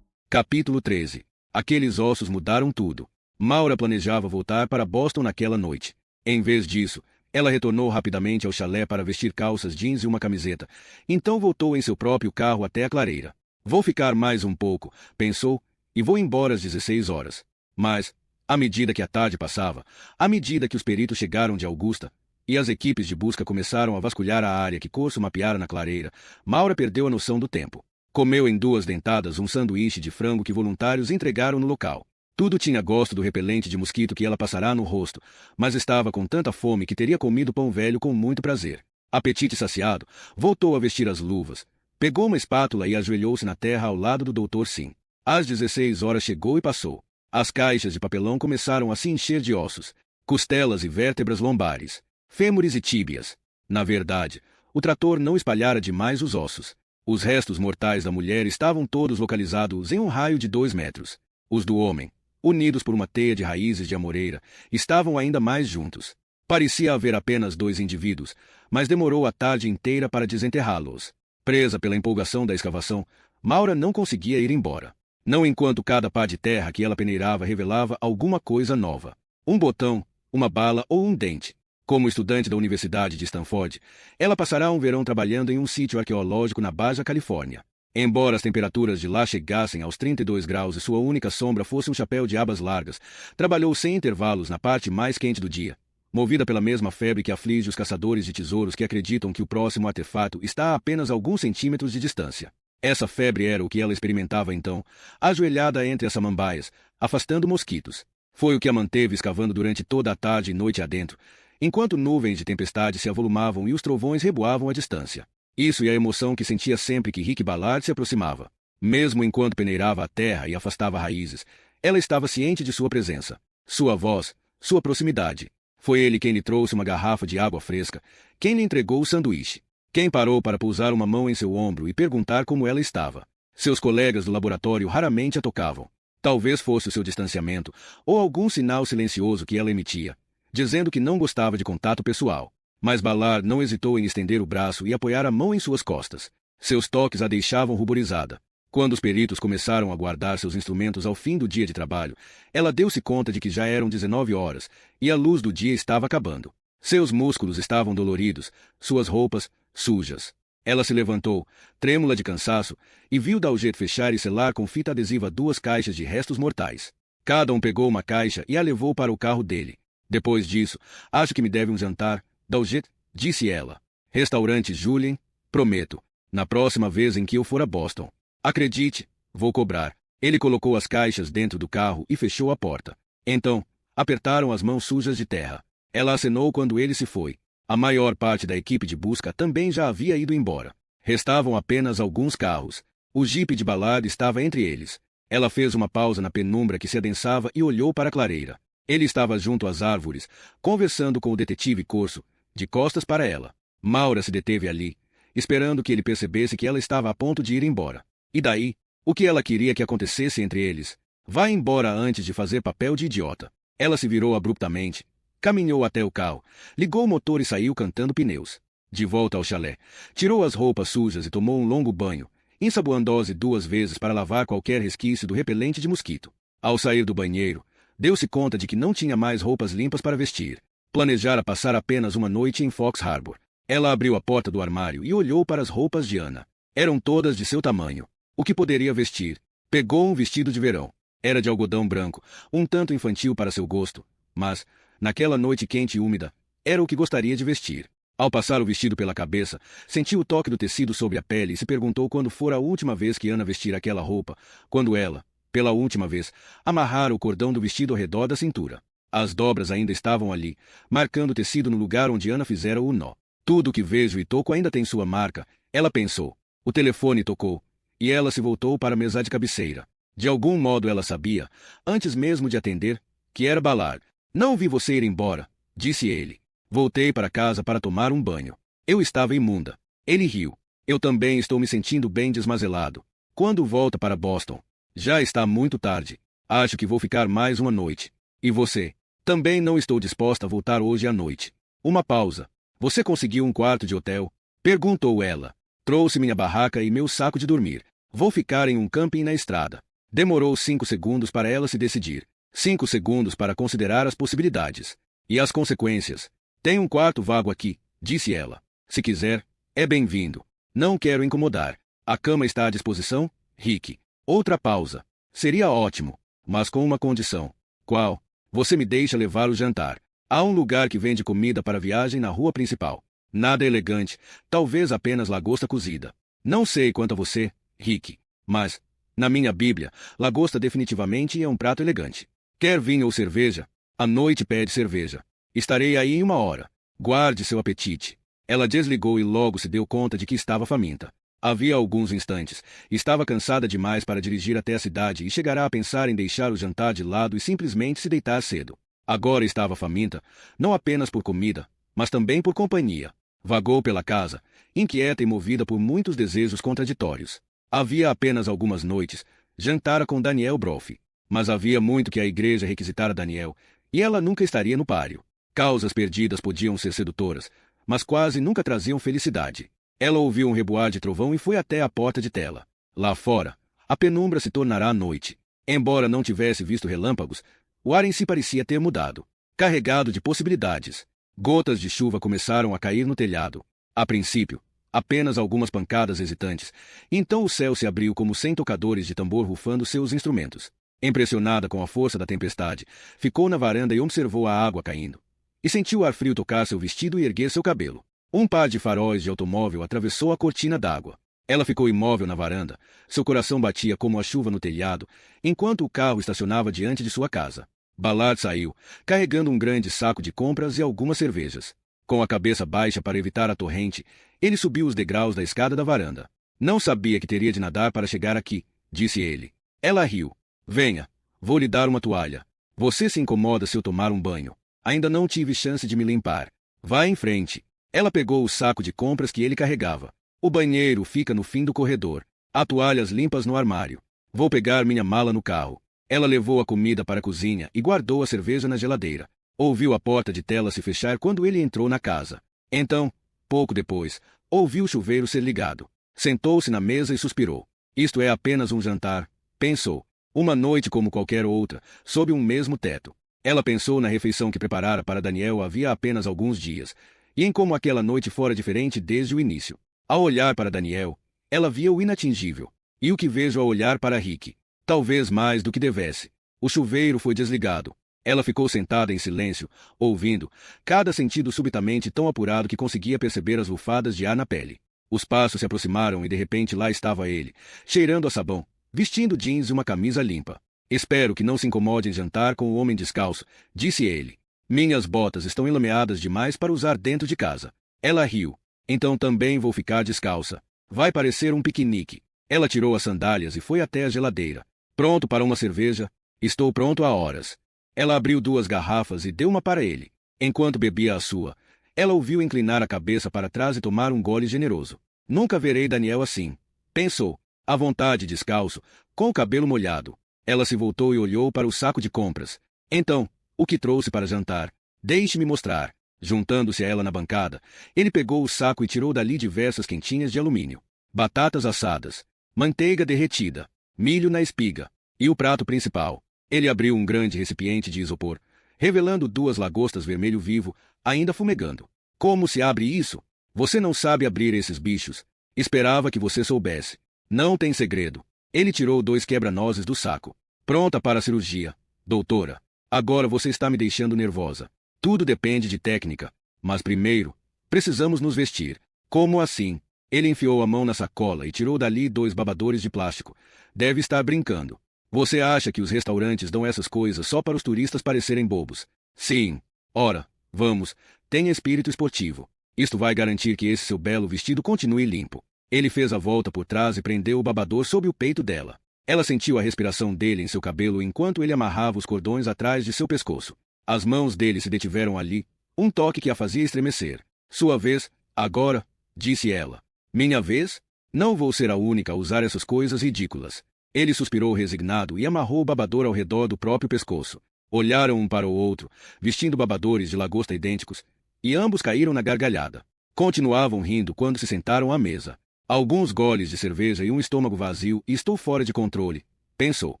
Capítulo 13. Aqueles ossos mudaram tudo. Maura planejava voltar para Boston naquela noite. Em vez disso, ela retornou rapidamente ao chalé para vestir calças jeans e uma camiseta. Então voltou em seu próprio carro até a clareira. Vou ficar mais um pouco, pensou, e vou embora às 16 horas. Mas, à medida que a tarde passava, à medida que os peritos chegaram de Augusta, e as equipes de busca começaram a vasculhar a área que Corso mapeara na clareira, Maura perdeu a noção do tempo. Comeu em 2 dentadas um sanduíche de frango que voluntários entregaram no local. Tudo tinha gosto do repelente de mosquito que ela passará no rosto, mas estava com tanta fome que teria comido pão velho com muito prazer. Apetite saciado, voltou a vestir as luvas, pegou uma espátula e ajoelhou-se na terra ao lado do Dr. Sim. Às 16 horas chegou e passou. As caixas de papelão começaram a se encher de ossos, costelas e vértebras lombares, fêmures e tíbias. Na verdade, o trator não espalhara demais os ossos. Os restos mortais da mulher estavam todos localizados em um raio de 2 metros. Os do homem, unidos por uma teia de raízes de amoreira, estavam ainda mais juntos. Parecia haver apenas 2 indivíduos, mas demorou a tarde inteira para desenterrá-los. Presa pela empolgação da escavação, Maura não conseguia ir embora. Não enquanto cada pá de terra que ela peneirava revelava alguma coisa nova. Um botão, uma bala ou um dente. Como estudante da Universidade de Stanford, ela passará um verão trabalhando em um sítio arqueológico na Baja Califórnia. Embora as temperaturas de lá chegassem aos 32 graus e sua única sombra fosse um chapéu de abas largas, trabalhou sem intervalos na parte mais quente do dia. Movida pela mesma febre que aflige os caçadores de tesouros que acreditam que o próximo artefato está a apenas alguns centímetros de distância. Essa febre era o que ela experimentava então, ajoelhada entre as samambaias, afastando mosquitos. Foi o que a manteve escavando durante toda a tarde e noite adentro, enquanto nuvens de tempestade se avolumavam e os trovões reboavam à distância. Isso e a emoção que sentia sempre que Rick Ballard se aproximava. Mesmo enquanto peneirava a terra e afastava raízes, ela estava ciente de sua presença, sua voz, sua proximidade. Foi ele quem lhe trouxe uma garrafa de água fresca, quem lhe entregou o sanduíche, quem parou para pousar uma mão em seu ombro e perguntar como ela estava. Seus colegas do laboratório raramente a tocavam. Talvez fosse o seu distanciamento, ou algum sinal silencioso que ela emitia, dizendo que não gostava de contato pessoal. Mas Ballard não hesitou em estender o braço e apoiar a mão em suas costas. Seus toques a deixavam ruborizada. Quando os peritos começaram a guardar seus instrumentos ao fim do dia de trabalho, ela deu-se conta de que já eram 19 horas, e a luz do dia estava acabando. Seus músculos estavam doloridos, suas roupas, sujas. Ela se levantou, trêmula de cansaço, e viu Daljet fechar e selar com fita adesiva 2 caixas de restos mortais. Cada um pegou uma caixa e a levou para o carro dele. Depois disso, acho que me deve um jantar, Daljet, disse ela. Restaurante Julien, prometo. Na próxima vez em que eu for a Boston. Acredite, vou cobrar. Ele colocou as caixas dentro do carro e fechou a porta. Então, apertaram as mãos sujas de terra. Ela acenou quando ele se foi. A maior parte da equipe de busca também já havia ido embora. Restavam apenas alguns carros. O jipe de Ballard estava entre eles. Ela fez uma pausa na penumbra que se adensava e olhou para a clareira. Ele estava junto às árvores, conversando com o detetive Corso, de costas para ela. Maura se deteve ali, esperando que ele percebesse que ela estava a ponto de ir embora. E daí, o que ela queria que acontecesse entre eles? Vá embora antes de fazer papel de idiota. Ela se virou abruptamente, caminhou até o carro, ligou o motor e saiu cantando pneus. De volta ao chalé, tirou as roupas sujas e tomou um longo banho, ensaboando-se 2 vezes para lavar qualquer resquício do repelente de mosquito. Ao sair do banheiro, deu-se conta de que não tinha mais roupas limpas para vestir. Planejara passar apenas uma noite em Fox Harbor. Ela abriu a porta do armário e olhou para as roupas de Ana. Eram todas de seu tamanho. O que poderia vestir? Pegou um vestido de verão. Era de algodão branco, um tanto infantil para seu gosto, mas, naquela noite quente e úmida, era o que gostaria de vestir. Ao passar o vestido pela cabeça, sentiu o toque do tecido sobre a pele e se perguntou quando fora a última vez que Ana vestira aquela roupa, quando ela, pela última vez, amarrara o cordão do vestido ao redor da cintura. As dobras ainda estavam ali, marcando o tecido no lugar onde Ana fizera o nó. Tudo o que vejo e toco ainda tem sua marca, ela pensou. O telefone tocou, e ela se voltou para a mesa de cabeceira. De algum modo ela sabia, antes mesmo de atender, que era Ballard. Não vi você ir embora, disse ele. Voltei para casa para tomar um banho. Eu estava imunda. Ele riu. Eu também estou me sentindo bem desmazelado. Quando volta para Boston? Já está muito tarde. Acho que vou ficar mais uma noite. E você? Também não estou disposta a voltar hoje à noite. Uma pausa. Você conseguiu um quarto de hotel? Perguntou ela. Trouxe minha barraca e meu saco de dormir. Vou ficar em um camping na estrada. Demorou 5 segundos para ela se decidir. 5 segundos para considerar as possibilidades. E as consequências. Tem um quarto vago aqui, disse ela. Se quiser, é bem-vindo. Não quero incomodar. A cama está à disposição, Rick. Outra pausa. Seria ótimo, mas com uma condição. Qual? Você me deixa levar o jantar. Há um lugar que vende comida para viagem na rua principal. Nada elegante, talvez apenas lagosta cozida. Não sei quanto a você, Rick, mas, na minha Bíblia, lagosta definitivamente é um prato elegante. Quer vinho ou cerveja? À noite pede cerveja. Estarei aí em 1 hora. Guarde seu apetite. Ela desligou e logo se deu conta de que estava faminta. Havia alguns instantes. Estava cansada demais para dirigir até a cidade e chegará a pensar em deixar o jantar de lado e simplesmente se deitar cedo. Agora estava faminta, não apenas por comida, mas também por companhia. Vagou pela casa, inquieta e movida por muitos desejos contraditórios. Havia apenas algumas noites, jantara com Daniel Brophy. Mas havia muito que a igreja requisitara Daniel, e ela nunca estaria no páreo. Causas perdidas podiam ser sedutoras, mas quase nunca traziam felicidade. Ela ouviu um reboar de trovão e foi até a porta de tela. Lá fora, a penumbra se tornará noite. Embora não tivesse visto relâmpagos, o ar em si parecia ter mudado, carregado de possibilidades. Gotas de chuva começaram a cair no telhado. A princípio, Apenas algumas pancadas hesitantes. Então o céu se abriu como 100 tocadores de tambor rufando seus instrumentos. Impressionada com a força da tempestade, ficou na varanda e observou a água caindo. E sentiu o ar frio tocar seu vestido e erguer seu cabelo. Um par de faróis de automóvel atravessou a cortina d'água. Ela ficou imóvel na varanda. Seu coração batia como a chuva no telhado, enquanto o carro estacionava diante de sua casa. Ballard saiu, carregando um grande saco de compras e algumas cervejas. Com a cabeça baixa para evitar a torrente, ele subiu os degraus da escada da varanda. Não sabia que teria de nadar para chegar aqui, disse ele. Ela riu. Venha, vou lhe dar uma toalha. Você se incomoda se eu tomar um banho. Ainda não tive chance de me limpar. Vá em frente. Ela pegou o saco de compras que ele carregava. O banheiro fica no fim do corredor. Há toalhas limpas no armário. Vou pegar minha mala no carro. Ela levou a comida para a cozinha e guardou a cerveja na geladeira. Ouviu a porta de tela se fechar quando ele entrou na casa. Então, pouco depois, ouviu o chuveiro ser ligado. Sentou-se na mesa e suspirou. Isto é apenas um jantar, pensou. Uma noite como qualquer outra, sob um mesmo teto. Ela pensou na refeição que preparara para Daniel havia apenas alguns dias, e em como aquela noite fora diferente desde o início. Ao olhar para Daniel, ela via o inatingível. E o que vejo ao olhar para Rick? Talvez mais do que devesse. O chuveiro foi desligado. Ela ficou sentada em silêncio, ouvindo, cada sentido subitamente tão apurado que conseguia perceber as rufadas de ar na pele. Os passos se aproximaram e de repente lá estava ele, cheirando a sabão, vestindo jeans e uma camisa limpa. Espero que não se incomode em jantar com o homem descalço, disse ele. Minhas botas estão enlameadas demais para usar dentro de casa. Ela riu. Então também vou ficar descalça. Vai parecer um piquenique. Ela tirou as sandálias e foi até a geladeira. Pronto para uma cerveja? Estou pronto há horas. Ela abriu 2 garrafas e deu uma para ele. Enquanto bebia a sua, ela ouviu inclinar a cabeça para trás e tomar um gole generoso. Nunca verei Daniel assim, pensou, à vontade descalço, com o cabelo molhado. Ela se voltou e olhou para o saco de compras. Então, o que trouxe para jantar? Deixe-me mostrar. Juntando-se a ela na bancada, ele pegou o saco e tirou dali diversas quentinhas de alumínio. Batatas assadas, manteiga derretida, milho na espiga, e o prato principal. Ele abriu um grande recipiente de isopor, revelando 2 lagostas vermelho vivo, ainda fumegando. Como se abre isso? Você não sabe abrir esses bichos. Esperava que você soubesse. Não tem segredo. Ele tirou 2 quebra-nozes do saco. Pronta para a cirurgia, doutora. Agora você está me deixando nervosa. Tudo depende de técnica. Mas primeiro, precisamos nos vestir. Como assim? Ele enfiou a mão na sacola e tirou dali 2 babadores de plástico. Deve estar brincando. Você acha que os restaurantes dão essas coisas só para os turistas parecerem bobos? Sim. Ora, vamos, tenha espírito esportivo. Isto vai garantir que esse seu belo vestido continue limpo. Ele fez a volta por trás e prendeu o babador sob o peito dela. Ela sentiu a respiração dele em seu cabelo enquanto ele amarrava os cordões atrás de seu pescoço. As mãos dele se detiveram ali, um toque que a fazia estremecer. Sua vez, agora, disse ela. Minha vez? Não vou ser a única a usar essas coisas ridículas. Ele suspirou resignado e amarrou o babador ao redor do próprio pescoço. Olharam um para o outro, vestindo babadores de lagosta idênticos, e ambos caíram na gargalhada. Continuavam rindo quando se sentaram à mesa. Alguns goles de cerveja e um estômago vazio e estou fora de controle, pensou.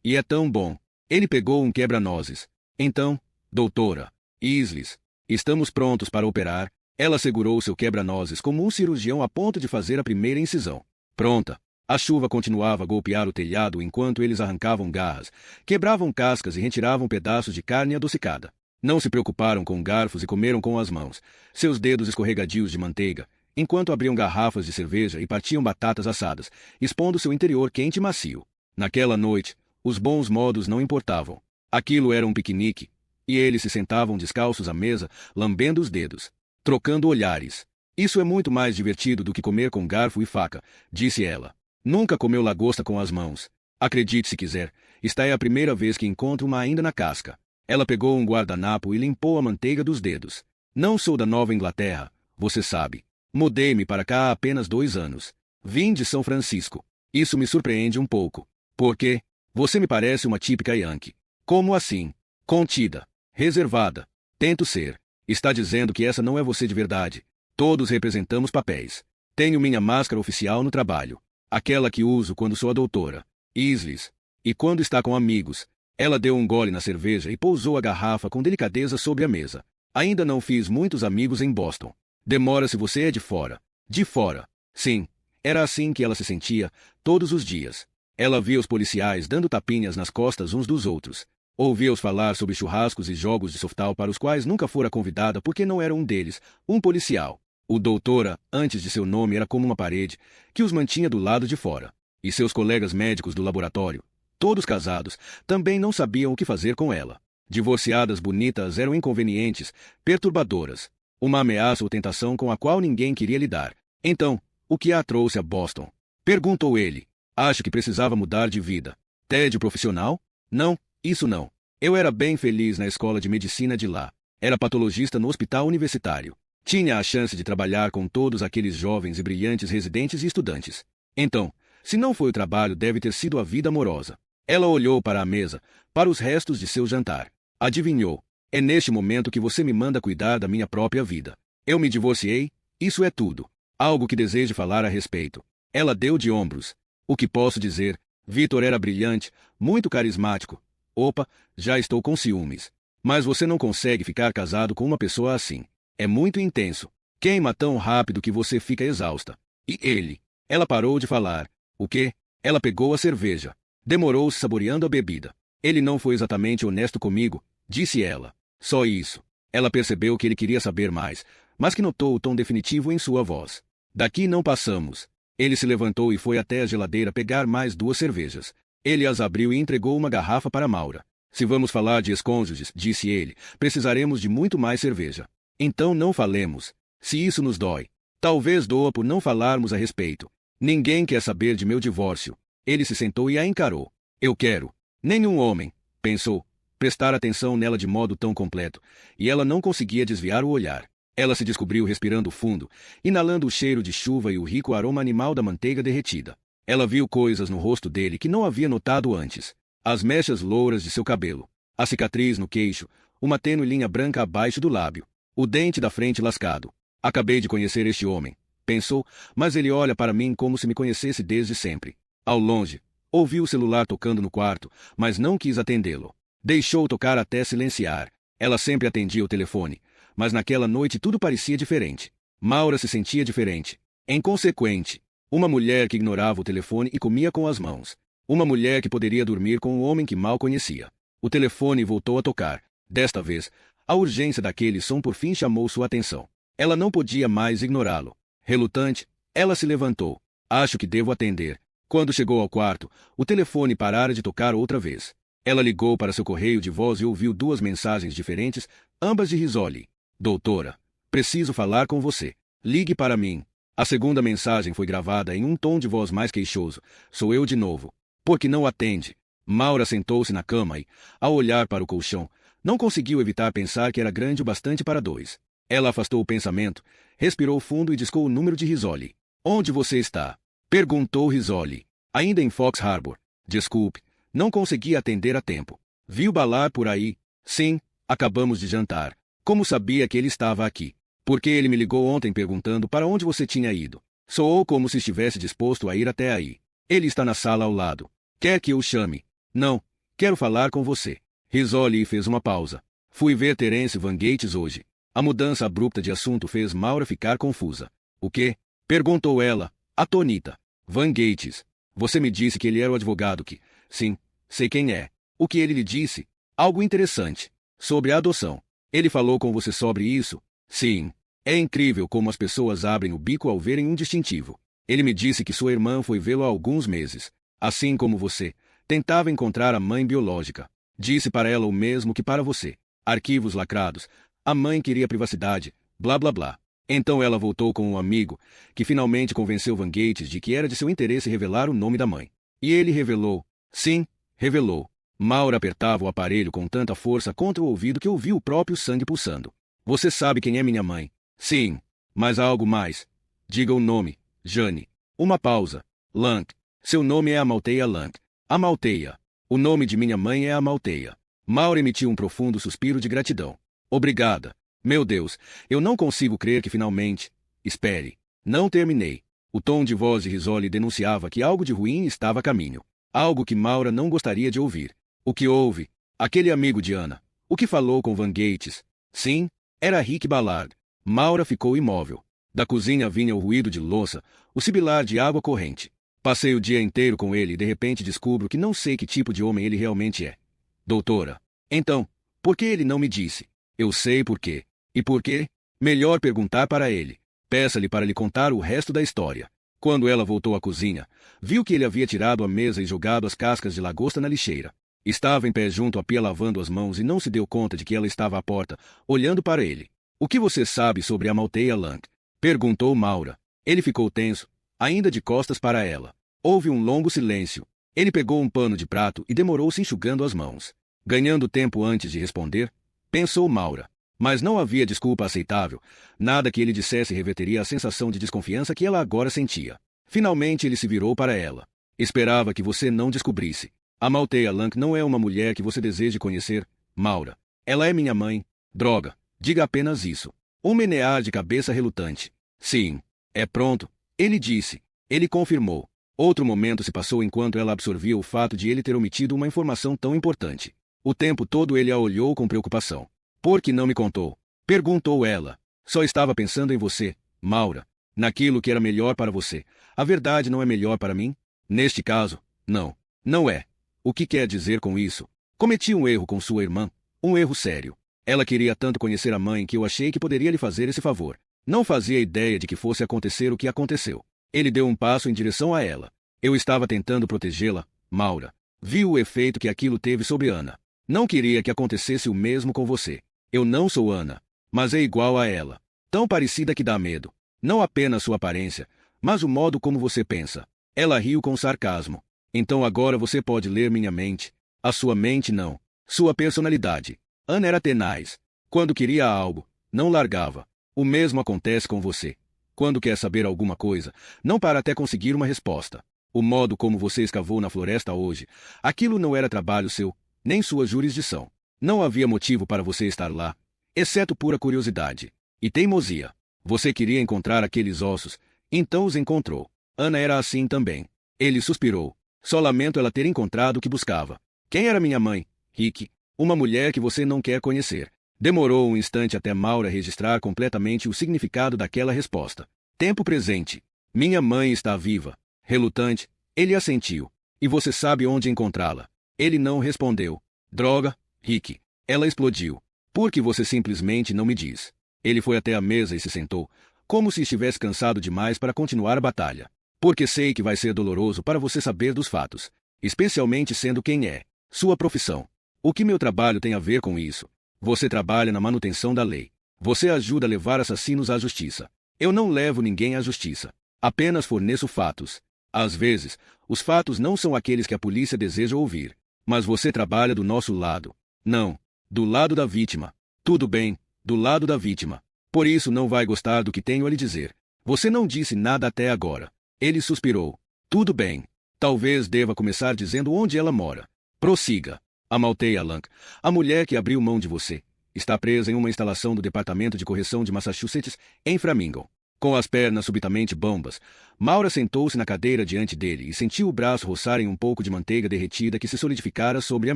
E é tão bom. Ele pegou um quebra-nozes. Então, doutora, Isles, estamos prontos para operar. Ela segurou seu quebra-nozes como um cirurgião a ponto de fazer a primeira incisão. Pronta. A chuva continuava a golpear o telhado enquanto eles arrancavam garras, quebravam cascas e retiravam pedaços de carne adocicada. Não se preocuparam com garfos e comeram com as mãos, seus dedos escorregadios de manteiga, enquanto abriam garrafas de cerveja e partiam batatas assadas, expondo seu interior quente e macio. Naquela noite, os bons modos não importavam. Aquilo era um piquenique, e eles se sentavam descalços à mesa, lambendo os dedos, trocando olhares. Isso é muito mais divertido do que comer com garfo e faca, disse ela. Nunca comeu lagosta com as mãos. Acredite se quiser, esta é a primeira vez que encontro uma ainda na casca. Ela pegou um guardanapo e limpou a manteiga dos dedos. Não sou da Nova Inglaterra, você sabe. Mudei-me para cá há apenas 2 anos. Vim de São Francisco. Isso me surpreende um pouco. Por quê? Você me parece uma típica Yankee. Como assim? Contida. Reservada. Tento ser. Está dizendo que essa não é você de verdade. Todos representamos papéis. Tenho minha máscara oficial no trabalho. Aquela que uso quando sou a doutora Isles. E quando está com amigos. Ela deu um gole na cerveja e pousou a garrafa com delicadeza sobre a mesa. Ainda não fiz muitos amigos em Boston. Demora se você é de fora. De fora. Sim, era assim que ela se sentia, todos os dias. Ela via os policiais dando tapinhas nas costas uns dos outros. Ouvia-os falar sobre churrascos e jogos de softball para os quais nunca fora convidada porque não era um deles, um policial. O doutora, antes de seu nome, era como uma parede, que os mantinha do lado de fora. E seus colegas médicos do laboratório, todos casados, também não sabiam o que fazer com ela. Divorciadas bonitas eram inconvenientes, perturbadoras. Uma ameaça ou tentação com a qual ninguém queria lidar. Então, o que a trouxe a Boston? Perguntou ele. Acho que precisava mudar de vida. Tédio profissional? Não, isso não. Eu era bem feliz na escola de medicina de lá. Era patologista no hospital universitário. Tinha a chance de trabalhar com todos aqueles jovens e brilhantes residentes e estudantes. Então, se não foi o trabalho, deve ter sido a vida amorosa. Ela olhou para a mesa, para os restos de seu jantar. Adivinhou. É neste momento que você me manda cuidar da minha própria vida. Eu me divorciei, isso é tudo. Algo que deseje falar a respeito. Ela deu de ombros. O que posso dizer? Vitor era brilhante, muito carismático. Opa, já estou com ciúmes. Mas você não consegue ficar casado com uma pessoa assim. É muito intenso. Queima tão rápido que você fica exausta. E ele? Ela parou de falar. O quê? Ela pegou a cerveja. Demorou-se saboreando a bebida. Ele não foi exatamente honesto comigo, disse ela. Só isso. Ela percebeu que ele queria saber mais, mas que notou o tom definitivo em sua voz. Daqui não passamos. Ele se levantou e foi até a geladeira pegar mais 2 cervejas. Ele as abriu e entregou uma garrafa para Maura. Se vamos falar de ex-cônjuges, disse ele, precisaremos de muito mais cerveja. Então não falemos. Se isso nos dói. Talvez doa por não falarmos a respeito. Ninguém quer saber de meu divórcio. Ele se sentou e a encarou. Eu quero. Nenhum homem, pensou, prestar atenção nela de modo tão completo, e ela não conseguia desviar o olhar. Ela se descobriu respirando fundo, inalando o cheiro de chuva e o rico aroma animal da manteiga derretida. Ela viu coisas no rosto dele que não havia notado antes. As mechas louras de seu cabelo, a cicatriz no queixo, uma tênue linha branca abaixo do lábio, o dente da frente lascado. Acabei de conhecer este homem, pensou, mas ele olha para mim como se me conhecesse desde sempre. Ao longe, ouviu o celular tocando no quarto, mas não quis atendê-lo. Deixou tocar até silenciar. Ela sempre atendia o telefone, mas naquela noite tudo parecia diferente. Maura se sentia diferente, inconsequente. Uma mulher que ignorava o telefone e comia com as mãos. Uma mulher que poderia dormir com um homem que mal conhecia. O telefone voltou a tocar. Desta vez, a urgência daquele som por fim chamou sua atenção. Ela não podia mais ignorá-lo. Relutante, ela se levantou. Acho que devo atender. Quando chegou ao quarto, o telefone parara de tocar outra vez. Ela ligou para seu correio de voz e ouviu 2 mensagens diferentes, ambas de Risoli. Doutora, preciso falar com você. Ligue para mim. A segunda mensagem foi gravada em um tom de voz mais queixoso. Sou eu de novo. Por que não atende? Maura sentou-se na cama e, ao olhar para o colchão, não conseguiu evitar pensar que era grande o bastante para 2. Ela afastou o pensamento, respirou fundo e discou o número de Risoli. Onde você está? Perguntou Risoli. Ainda em Fox Harbor. Desculpe, não consegui atender a tempo. Viu Ballard por aí? Sim, acabamos de jantar. Como sabia que ele estava aqui? Porque ele me ligou ontem perguntando para onde você tinha ido. Soou como se estivesse disposto a ir até aí. Ele está na sala ao lado. Quer que eu o chame? Não, quero falar com você. Risoli fez uma pausa. Fui ver Terence Van Gates hoje. A mudança abrupta de assunto fez Maura ficar confusa. O quê? Perguntou ela, atônita. Van Gates. Você me disse que ele era o advogado que... Sim, sei quem é. O que ele lhe disse? Algo interessante. Sobre a adoção. Ele falou com você sobre isso? Sim. É incrível como as pessoas abrem o bico ao verem um distintivo. Ele me disse que sua irmã foi vê-lo há alguns meses. Assim como você. Tentava encontrar a mãe biológica. Disse para ela o mesmo que para você. Arquivos lacrados. A mãe queria privacidade. Blá blá blá. Então ela voltou com um amigo, que finalmente convenceu Van Gates de que era de seu interesse revelar o nome da mãe. E ele revelou. Sim, revelou. Maura apertava o aparelho com tanta força contra o ouvido que ouviu o próprio sangue pulsando. Você sabe quem é minha mãe? Sim. Mas há algo mais. Diga o nome. Jane. Uma pausa. Lank. Seu nome é Amalteia Lank. Amalteia. O nome de minha mãe é Amalteia. Maura emitiu um profundo suspiro de gratidão. Obrigada. Meu Deus, eu não consigo crer que finalmente... Espere. Não terminei. O tom de voz de Risoli denunciava que algo de ruim estava a caminho. Algo que Maura não gostaria de ouvir. O que houve? Aquele amigo de Ana. O que falou com Van Gates? Sim, era Rick Ballard. Maura ficou imóvel. Da cozinha vinha o ruído de louça, o sibilar de água corrente. Passei o dia inteiro com ele e de repente descubro que não sei que tipo de homem ele realmente é. Doutora. Então, por que ele não me disse? Eu sei por quê. E por quê? Melhor perguntar para ele. Peça-lhe para lhe contar o resto da história. Quando ela voltou à cozinha, viu que ele havia tirado a mesa e jogado as cascas de lagosta na lixeira. Estava em pé junto à pia lavando as mãos e não se deu conta de que ela estava à porta, olhando para ele. O que você sabe sobre Amaltheia Lang? Perguntou Maura. Ele ficou tenso, ainda de costas para ela. Houve um longo silêncio. Ele pegou um pano de prato e demorou-se enxugando as mãos. Ganhando tempo antes de responder, pensou Maura. Mas não havia desculpa aceitável. Nada que ele dissesse reverteria a sensação de desconfiança que ela agora sentia. Finalmente ele se virou para ela. Esperava que você não descobrisse. Amaltheia Lang não é uma mulher que você deseje conhecer, Maura. Ela é minha mãe. Droga. Diga apenas isso. Um menear de cabeça relutante. Sim. É pronto. Ele disse. Ele confirmou. Outro momento se passou enquanto ela absorvia o fato de ele ter omitido uma informação tão importante. O tempo todo ele a olhou com preocupação. Por que não me contou? Perguntou ela. Só estava pensando em você, Maura. Naquilo que era melhor para você. A verdade não é melhor para mim? Neste caso, não. Não é. O que quer dizer com isso? Cometi um erro com sua irmã. Um erro sério. Ela queria tanto conhecer a mãe que eu achei que poderia lhe fazer esse favor. Não fazia ideia de que fosse acontecer o que aconteceu. Ele deu um passo em direção a ela. Eu estava tentando protegê-la, Maura. Viu o efeito que aquilo teve sobre Ana. Não queria que acontecesse o mesmo com você. Eu não sou Ana, mas é igual a ela. Tão parecida que dá medo. Não apenas sua aparência, mas o modo como você pensa. Ela riu com sarcasmo. Então agora você pode ler minha mente. A sua mente não. Sua personalidade. Ana era tenaz. Quando queria algo, não largava. O mesmo acontece com você. Quando quer saber alguma coisa, não para até conseguir uma resposta. O modo como você escavou na floresta hoje, aquilo não era trabalho seu, nem sua jurisdição. Não havia motivo para você estar lá, exceto pura curiosidade e teimosia. Você queria encontrar aqueles ossos, então os encontrou. Ana era assim também. Ele suspirou. Só lamento ela ter encontrado o que buscava. Quem era minha mãe? Rick. Uma mulher que você não quer conhecer. Demorou um instante até Maura registrar completamente o significado daquela resposta. Tempo presente. Minha mãe está viva. Relutante, ele assentiu. E você sabe onde encontrá-la? Ele não respondeu. Droga. Rick. Ela explodiu. Por que você simplesmente não me diz? Ele foi até a mesa e se sentou, como se estivesse cansado demais para continuar a batalha. Porque sei que vai ser doloroso para você saber dos fatos, especialmente sendo quem é. Sua profissão. O que meu trabalho tem a ver com isso? Você trabalha na manutenção da lei. Você ajuda a levar assassinos à justiça. Eu não levo ninguém à justiça. Apenas forneço fatos. Às vezes, os fatos não são aqueles que a polícia deseja ouvir. Mas você trabalha do nosso lado. Não, do lado da vítima. Tudo bem, do lado da vítima. Por isso não vai gostar do que tenho a lhe dizer. Você não disse nada até agora. Ele suspirou. Tudo bem. Talvez deva começar dizendo onde ela mora. Prossiga. Amaltheia Lang, a mulher que abriu mão de você, está presa em uma instalação do Departamento de Correção de Massachusetts, em Framingham. Com as pernas subitamente bambas, Maura sentou-se na cadeira diante dele e sentiu o braço roçar em um pouco de manteiga derretida que se solidificara sobre a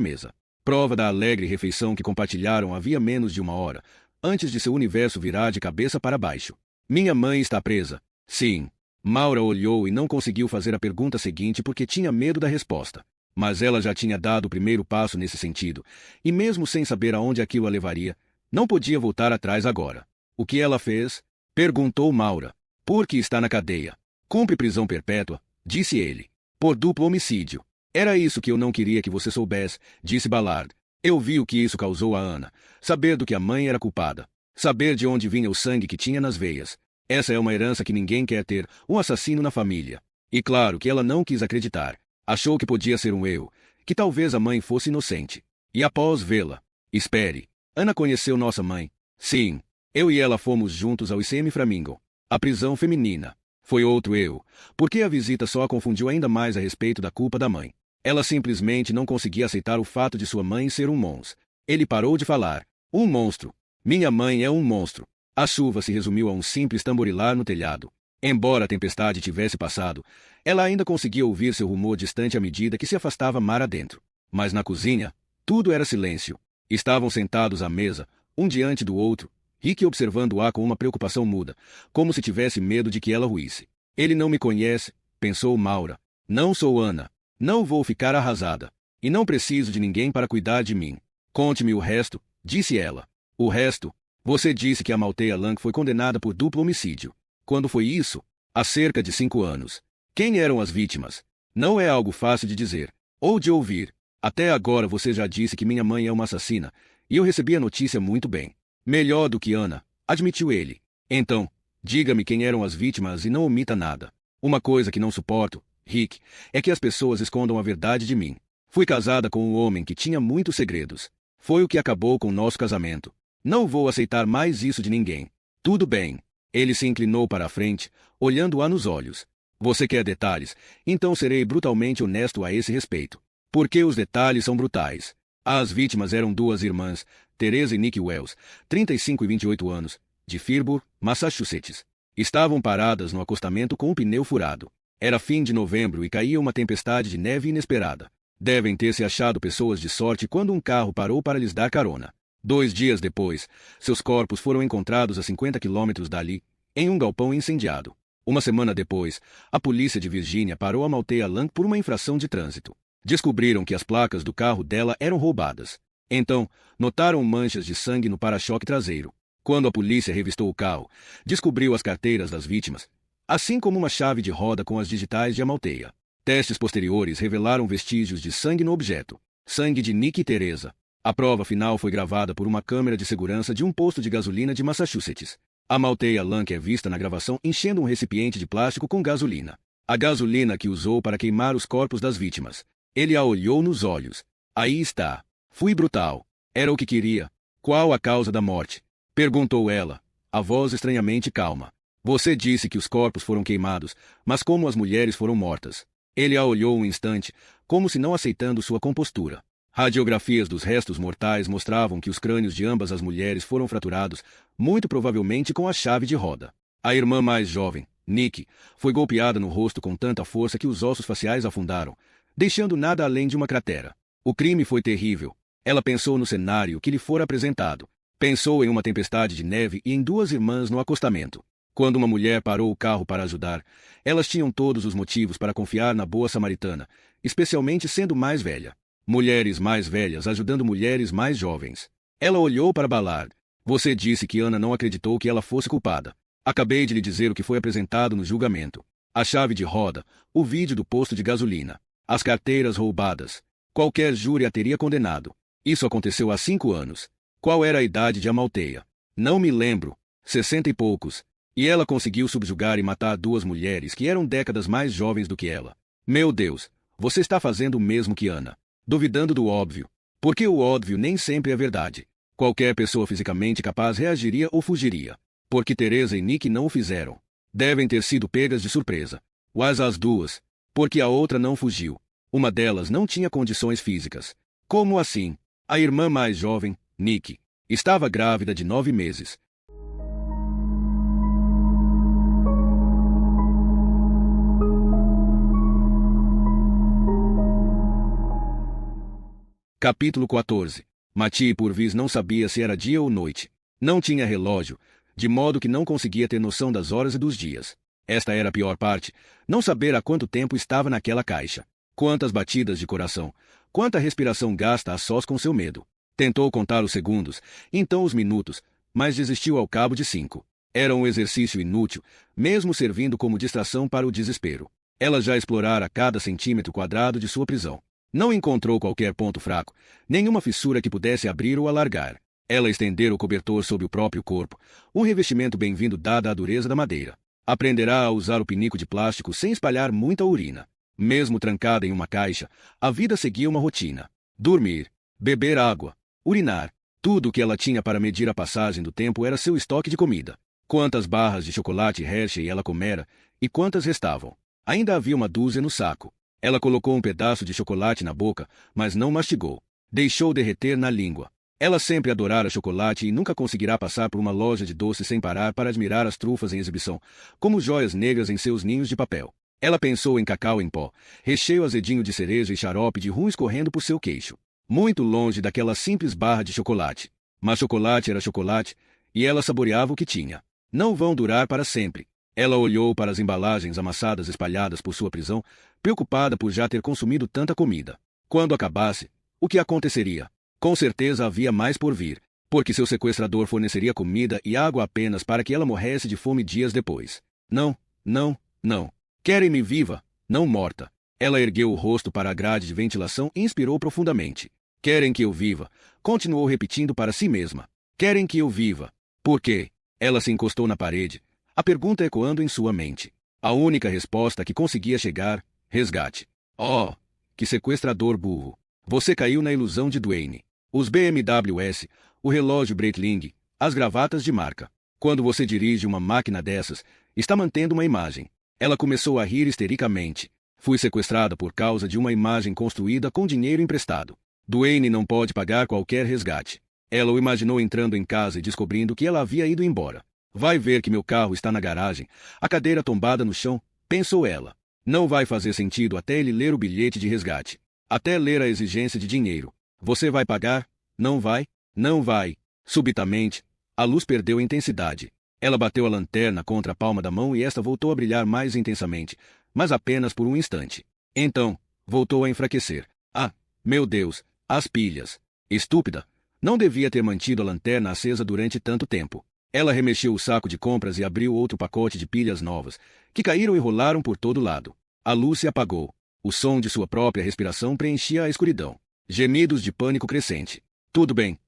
mesa. Prova da alegre refeição que compartilharam havia menos de uma hora, antes de seu universo virar de cabeça para baixo. Minha mãe está presa. Sim. Maura olhou e não conseguiu fazer a pergunta seguinte porque tinha medo da resposta. Mas ela já tinha dado o primeiro passo nesse sentido, e mesmo sem saber aonde aquilo a levaria, não podia voltar atrás agora. O que ela fez? Perguntou Maura. Por que está na cadeia? Cumpre prisão perpétua, disse ele. Por duplo homicídio. Era isso que eu não queria que você soubesse, disse Ballard. Eu vi o que isso causou a Ana. Saber do que a mãe era culpada. Saber de onde vinha o sangue que tinha nas veias. Essa é uma herança que ninguém quer ter, um assassino na família. E claro que ela não quis acreditar. Achou que podia ser um erro, que talvez a mãe fosse inocente. E após vê-la, espere. Ana conheceu nossa mãe. Sim. Eu e ela fomos juntos ao ICM Framingham. A prisão feminina. Foi outro erro, porque a visita só a confundiu ainda mais a respeito da culpa da mãe. Ela simplesmente não conseguia aceitar o fato de sua mãe ser um monstro. Ele parou de falar. Um monstro. Minha mãe é um monstro. A chuva se resumiu a um simples tamborilar no telhado. Embora a tempestade tivesse passado, ela ainda conseguia ouvir seu rumor distante à medida que se afastava mar adentro. Mas na cozinha, tudo era silêncio. Estavam sentados à mesa, um diante do outro, Rick observando-a com uma preocupação muda, como se tivesse medo de que ela ruísse. Ele não me conhece, pensou Maura. Não sou Ana. Não vou ficar arrasada. E não preciso de ninguém para cuidar de mim. Conte-me o resto, disse ela. O resto? Você disse que a Malteia Lang foi condenada por duplo homicídio. Quando foi isso? Há cerca de 5 anos. Quem eram as vítimas? Não é algo fácil de dizer, ou de ouvir. Até agora você já disse que minha mãe é uma assassina, e eu recebi a notícia muito bem. Melhor do que Ana, admitiu ele. Então, diga-me quem eram as vítimas e não omita nada. Uma coisa que não suporto, Rick, é que as pessoas escondam a verdade de mim. Fui casada com um homem que tinha muitos segredos. Foi o que acabou com o nosso casamento. Não vou aceitar mais isso de ninguém. Tudo bem. Ele se inclinou para a frente, olhando-a nos olhos. Você quer detalhes? Então serei brutalmente honesto a esse respeito. Porque os detalhes são brutais. As vítimas eram 2 irmãs, Teresa e Nick Wells, 35 e 28 anos, de Fairburn, Massachusetts. Estavam paradas no acostamento com o pneu furado. Era fim de novembro e caía uma tempestade de neve inesperada. Devem ter se achado pessoas de sorte quando um carro parou para lhes dar carona. 2 dias depois, seus corpos foram encontrados a 50 quilômetros dali, em um galpão incendiado. Uma semana depois, a polícia de Virgínia parou a Malteia Lang por uma infração de trânsito. Descobriram que as placas do carro dela eram roubadas. Então, notaram manchas de sangue no para-choque traseiro. Quando a polícia revistou o carro, descobriu as carteiras das vítimas, assim como uma chave de roda com as digitais de Amalteia. Testes posteriores revelaram vestígios de sangue no objeto. Sangue de Nick e Teresa. A prova final foi gravada por uma câmera de segurança de um posto de gasolina de Massachusetts. A Malteia Lang é vista na gravação enchendo um recipiente de plástico com gasolina. A gasolina que usou para queimar os corpos das vítimas. Ele a olhou nos olhos. Aí está. Fui brutal. Era o que queria. Qual a causa da morte? Perguntou ela, a voz estranhamente calma. Você disse que os corpos foram queimados, mas como as mulheres foram mortas? Ele a olhou um instante, como se não aceitando sua compostura. Radiografias dos restos mortais mostravam que os crânios de ambas as mulheres foram fraturados, muito provavelmente com a chave de roda. A irmã mais jovem, Nick, foi golpeada no rosto com tanta força que os ossos faciais afundaram, deixando nada além de uma cratera. O crime foi terrível. Ela pensou no cenário que lhe fora apresentado. Pensou em uma tempestade de neve e em 2 irmãs no acostamento. Quando uma mulher parou o carro para ajudar, elas tinham todos os motivos para confiar na boa samaritana, especialmente sendo mais velha. Mulheres mais velhas ajudando mulheres mais jovens. Ela olhou para Ballard. Você disse que Ana não acreditou que ela fosse culpada. Acabei de lhe dizer o que foi apresentado no julgamento. A chave de roda, o vídeo do posto de gasolina, as carteiras roubadas. Qualquer júri a teria condenado. Isso aconteceu há 5 anos. Qual era a idade de Amalteia? Não me lembro. 60 e poucos. E ela conseguiu subjugar e matar 2 mulheres que eram décadas mais jovens do que ela. Meu Deus, você está fazendo o mesmo que Ana. Duvidando do óbvio. Porque o óbvio nem sempre é verdade. Qualquer pessoa fisicamente capaz reagiria ou fugiria. Porque Teresa e Nick não o fizeram. Devem ter sido pegas de surpresa. Mas as 2. Porque a outra não fugiu. Uma delas não tinha condições físicas. Como assim? A irmã mais jovem, Nick, estava grávida de 9 meses. Capítulo 14. Mattie Purvis não sabia se era dia ou noite. Não tinha relógio, de modo que não conseguia ter noção das horas e dos dias. Esta era a pior parte, não saber há quanto tempo estava naquela caixa. Quantas batidas de coração, quanta respiração gasta a sós com seu medo. Tentou contar os segundos, então os minutos, mas desistiu ao cabo de 5. Era um exercício inútil, mesmo servindo como distração para o desespero. Ela já explorara cada centímetro quadrado de sua prisão. Não encontrou qualquer ponto fraco, nenhuma fissura que pudesse abrir ou alargar. Ela estendera o cobertor sobre o próprio corpo, um revestimento bem-vindo dada a dureza da madeira. Aprenderá a usar o pinico de plástico sem espalhar muita urina. Mesmo trancada em uma caixa, a vida seguia uma rotina. Dormir, beber água, urinar. Tudo o que ela tinha para medir a passagem do tempo era seu estoque de comida. Quantas barras de chocolate Hershey ela comera e quantas restavam. Ainda havia uma dúzia no saco. Ela colocou um pedaço de chocolate na boca, mas não mastigou. Deixou derreter na língua. Ela sempre adorara chocolate e nunca conseguirá passar por uma loja de doces sem parar para admirar as trufas em exibição, como joias negras em seus ninhos de papel. Ela pensou em cacau em pó, recheio azedinho de cereja e xarope de rum escorrendo por seu queixo. Muito longe daquela simples barra de chocolate. Mas chocolate era chocolate, e ela saboreava o que tinha. Não vão durar para sempre. Ela olhou para as embalagens amassadas espalhadas por sua prisão, preocupada por já ter consumido tanta comida. Quando acabasse, o que aconteceria? Com certeza havia mais por vir, porque seu sequestrador forneceria comida e água apenas para que ela morresse de fome dias depois. Não, não, não. Querem-me viva, não morta. Ela ergueu o rosto para a grade de ventilação e inspirou profundamente. Querem que eu viva, continuou repetindo para si mesma. Querem que eu viva. Por quê? Ela se encostou na parede, a pergunta ecoando em sua mente. A única resposta que conseguia chegar: resgate. Oh, que sequestrador burro. Você caiu na ilusão de Duane. Os BMWs, o relógio Breitling, as gravatas de marca. Quando você dirige uma máquina dessas, está mantendo uma imagem. Ela começou a rir histericamente. Fui sequestrada por causa de uma imagem construída com dinheiro emprestado. Duane não pode pagar qualquer resgate. Ela o imaginou entrando em casa e descobrindo que ela havia ido embora. Vai ver que meu carro está na garagem, a cadeira tombada no chão, pensou ela. Não vai fazer sentido até ele ler o bilhete de resgate. Até ler a exigência de dinheiro. Você vai pagar? Não vai? Não vai. Subitamente, a luz perdeu intensidade. Ela bateu a lanterna contra a palma da mão e esta voltou a brilhar mais intensamente, mas apenas por um instante. Então, voltou a enfraquecer. Ah, meu Deus, as pilhas. Estúpida. Não devia ter mantido a lanterna acesa durante tanto tempo. Ela remexeu o saco de compras e abriu outro pacote de pilhas novas, que caíram e rolaram por todo lado. A luz se apagou. O som de sua própria respiração preenchia a escuridão. Gemidos de pânico crescente. Tudo bem,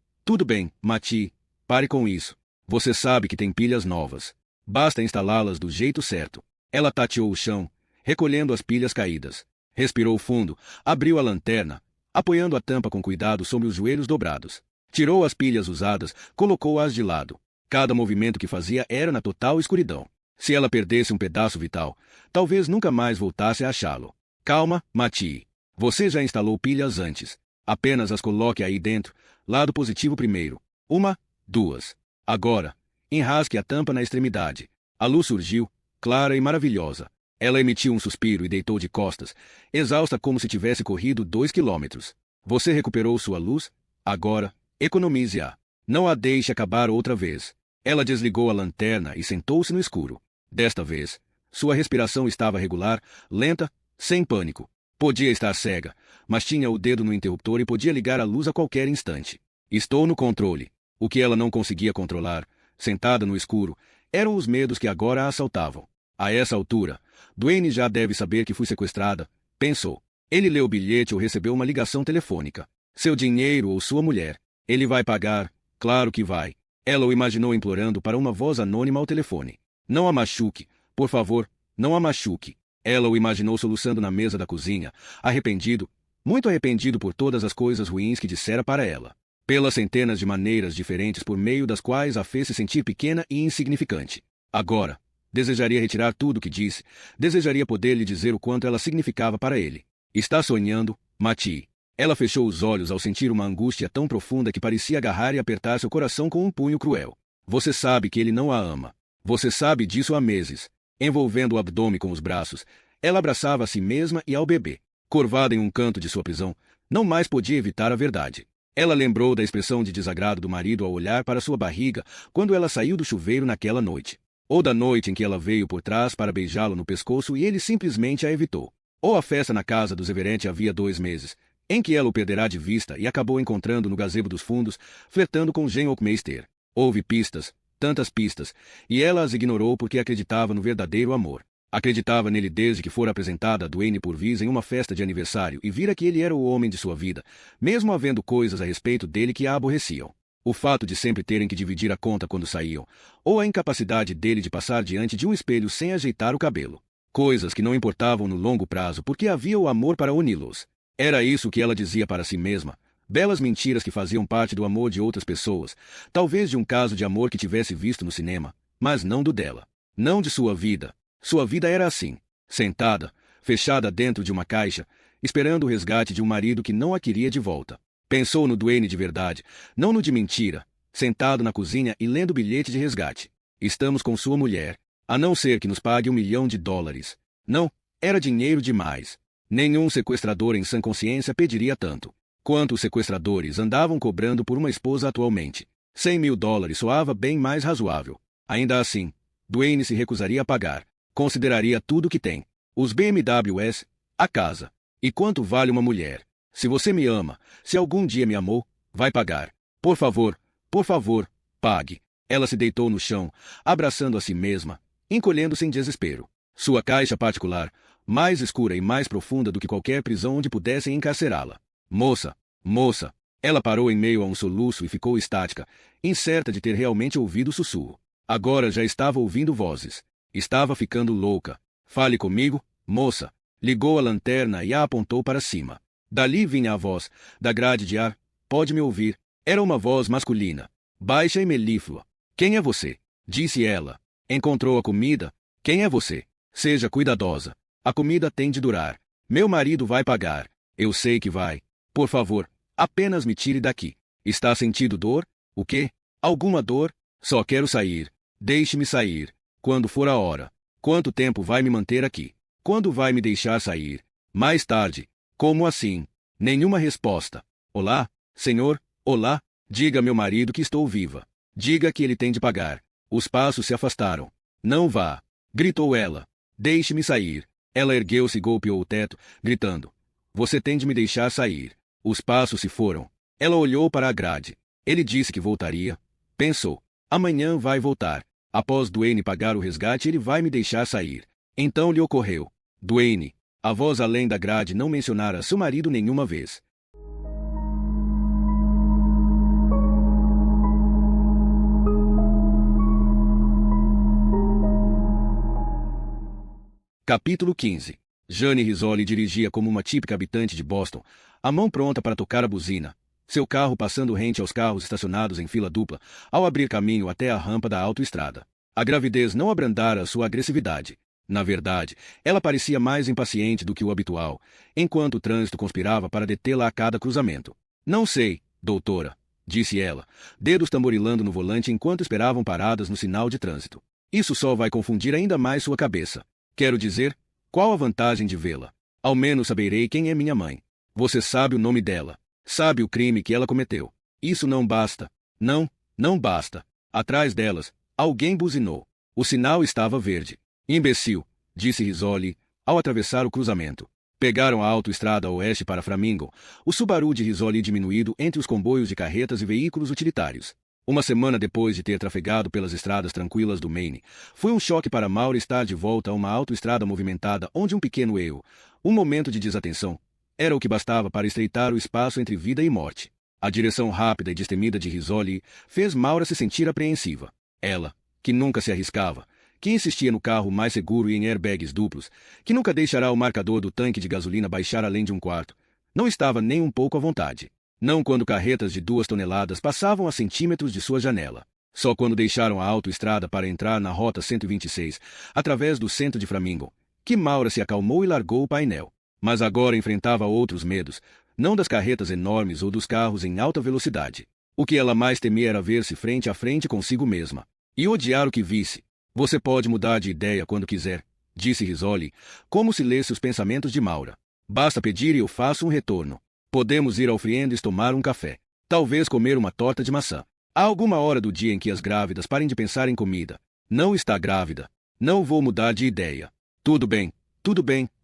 Mati. Pare com isso. Você sabe que tem pilhas novas. Basta instalá-las do jeito certo. Ela tateou o chão, recolhendo as pilhas caídas. Respirou fundo, abriu a lanterna, apoiando a tampa com cuidado sobre os joelhos dobrados. Tirou as pilhas usadas, colocou-as de lado. Cada movimento que fazia era na total escuridão. Se ela perdesse um pedaço vital, talvez nunca mais voltasse a achá-lo. Calma, Mati. Você já instalou pilhas antes. Apenas as coloque aí dentro, lado positivo primeiro. 1, 2. Agora, enrasque a tampa na extremidade. A luz surgiu, clara e maravilhosa. Ela emitiu um suspiro e deitou de costas, exausta como se tivesse corrido 2 quilômetros. Você recuperou sua luz? Agora, economize-a. Não a deixe acabar outra vez. Ela desligou a lanterna e sentou-se no escuro. Desta vez, sua respiração estava regular, lenta, sem pânico. Podia estar cega, mas tinha o dedo no interruptor e podia ligar a luz a qualquer instante. Estou no controle. O que ela não conseguia controlar, sentada no escuro, eram os medos que agora a assaltavam. A essa altura, Duane já deve saber que fui sequestrada, pensou. Ele leu o bilhete ou recebeu uma ligação telefônica. Seu dinheiro ou sua mulher. Ele vai pagar, claro que vai. Ela o imaginou implorando para uma voz anônima ao telefone. Não a machuque, por favor, não a machuque. Ela o imaginou soluçando na mesa da cozinha, arrependido, muito arrependido por todas as coisas ruins que dissera para ela. Pelas centenas de maneiras diferentes por meio das quais a fez se sentir pequena e insignificante. Agora, desejaria retirar tudo o que disse, desejaria poder lhe dizer o quanto ela significava para ele. Está sonhando, Mati. Ela fechou os olhos ao sentir uma angústia tão profunda que parecia agarrar e apertar seu coração com um punho cruel. Você sabe que ele não a ama. Você sabe disso há meses. Envolvendo o abdômen com os braços, ela abraçava a si mesma e ao bebê. Curvada em um canto de sua prisão, não mais podia evitar a verdade. Ela lembrou da expressão de desagrado do marido ao olhar para sua barriga quando ela saiu do chuveiro naquela noite. Ou da noite em que ela veio por trás para beijá-lo no pescoço e ele simplesmente a evitou. Ou a festa na casa dos Everett havia 2 meses, em que ela o perderá de vista e acabou encontrando no gazebo dos fundos, flertando com Jean Ockmeister. Houve pistas, tantas pistas, e ela as ignorou porque acreditava no verdadeiro amor. Acreditava nele desde que fora apresentada a Duane Purvis em uma festa de aniversário e vira que ele era o homem de sua vida, mesmo havendo coisas a respeito dele que a aborreciam. O fato de sempre terem que dividir a conta quando saíam, ou a incapacidade dele de passar diante de um espelho sem ajeitar o cabelo. Coisas que não importavam no longo prazo porque havia o amor para uni-los. Era isso que ela dizia para si mesma. Belas mentiras que faziam parte do amor de outras pessoas, talvez de um caso de amor que tivesse visto no cinema, mas não do dela. Não de sua vida. Sua vida era assim, sentada, fechada dentro de uma caixa, esperando o resgate de um marido que não a queria de volta. Pensou no Duane de verdade, não no de mentira, sentado na cozinha e lendo o bilhete de resgate. Estamos com sua mulher, a não ser que nos pague $1 milhão. Não, era dinheiro demais. Nenhum sequestrador em sã consciência pediria tanto. Quanto os sequestradores andavam cobrando por uma esposa atualmente. $100.000 soava bem mais razoável. Ainda assim, Duane se recusaria a pagar. Consideraria tudo que tem. Os BMWs, a casa. E quanto vale uma mulher? Se você me ama, se algum dia me amou, vai pagar. Por favor, pague. Ela se deitou no chão, abraçando a si mesma, encolhendo-se em desespero. Sua caixa particular, mais escura e mais profunda do que qualquer prisão onde pudessem encarcerá-la. Moça! Ela parou em meio a um soluço e ficou estática, incerta de ter realmente ouvido o sussurro. Agora já estava ouvindo vozes. Estava ficando louca. Fale comigo, moça. Ligou a lanterna e a apontou para cima. Dali vinha a voz, da grade de ar. Pode me ouvir? Era uma voz masculina, baixa e melíflua. Quem é você? Disse ela. Encontrou a comida? Quem é você? Seja cuidadosa. A comida tem de durar. Meu marido vai pagar. Eu sei que vai. Por favor, apenas me tire daqui. Está sentindo dor? O quê? Alguma dor? Só quero sair. Deixe-me sair. Quando for a hora. Quanto tempo vai me manter aqui? Quando vai me deixar sair? Mais tarde. Como assim? Nenhuma resposta. Olá, senhor, olá. Diga a meu marido que estou viva. Diga que ele tem de pagar. Os passos se afastaram. Não vá. Gritou ela. Deixe-me sair. Ela ergueu-se e golpeou o teto, gritando. Você tem de me deixar sair. Os passos se foram. Ela olhou para a grade. Ele disse que voltaria. Pensou. Amanhã vai voltar. Após Duane pagar o resgate, ele vai me deixar sair. Então lhe ocorreu. Duane. A voz além da grade não mencionara seu marido nenhuma vez. Capítulo 15. Jane Rizzoli dirigia como uma típica habitante de Boston, a mão pronta para tocar a buzina, seu carro passando rente aos carros estacionados em fila dupla, ao abrir caminho até a rampa da autoestrada. A gravidez não abrandara sua agressividade. Na verdade, ela parecia mais impaciente do que o habitual, enquanto o trânsito conspirava para detê-la a cada cruzamento. Não sei, doutora, disse ela, dedos tamborilando no volante enquanto esperavam paradas no sinal de trânsito. Isso só vai confundir ainda mais sua cabeça. Quero dizer, qual a vantagem de vê-la? Ao menos saberei quem é minha mãe. Você sabe o nome dela. Sabe o crime que ela cometeu. Isso não basta. Não basta. Atrás delas, alguém buzinou. O sinal estava verde. Imbecil, disse Rizzoli, ao atravessar o cruzamento. Pegaram a autoestrada oeste para Framingham, o Subaru de Rizzoli diminuído entre os comboios de carretas e veículos utilitários. Uma semana depois de ter trafegado pelas estradas tranquilas do Maine, foi um choque para Maura estar de volta a uma autoestrada movimentada onde um pequeno erro, um momento de desatenção, era o que bastava para estreitar o espaço entre vida e morte. A direção rápida e destemida de Rizzoli fez Maura se sentir apreensiva. Ela, que nunca se arriscava, que insistia no carro mais seguro e em airbags duplos, que nunca deixará o marcador do tanque de gasolina baixar além de 1/4, não estava nem um pouco à vontade. Não quando carretas de 2 toneladas passavam a centímetros de sua janela. Só quando deixaram a autoestrada para entrar na Rota 126, através do centro de Framingham, que Maura se acalmou e largou o painel. Mas agora enfrentava outros medos, não das carretas enormes ou dos carros em alta velocidade. O que ela mais temia era ver-se frente a frente consigo mesma. E odiar o que visse. Você pode mudar de ideia quando quiser, disse Rizzoli, como se lesse os pensamentos de Maura. Basta pedir e eu faço um retorno. Podemos ir ao Friendly's tomar um café. Talvez comer uma torta de maçã. Há alguma hora do dia em que as grávidas parem de pensar em comida. Não está grávida. Não vou mudar de ideia. Tudo bem,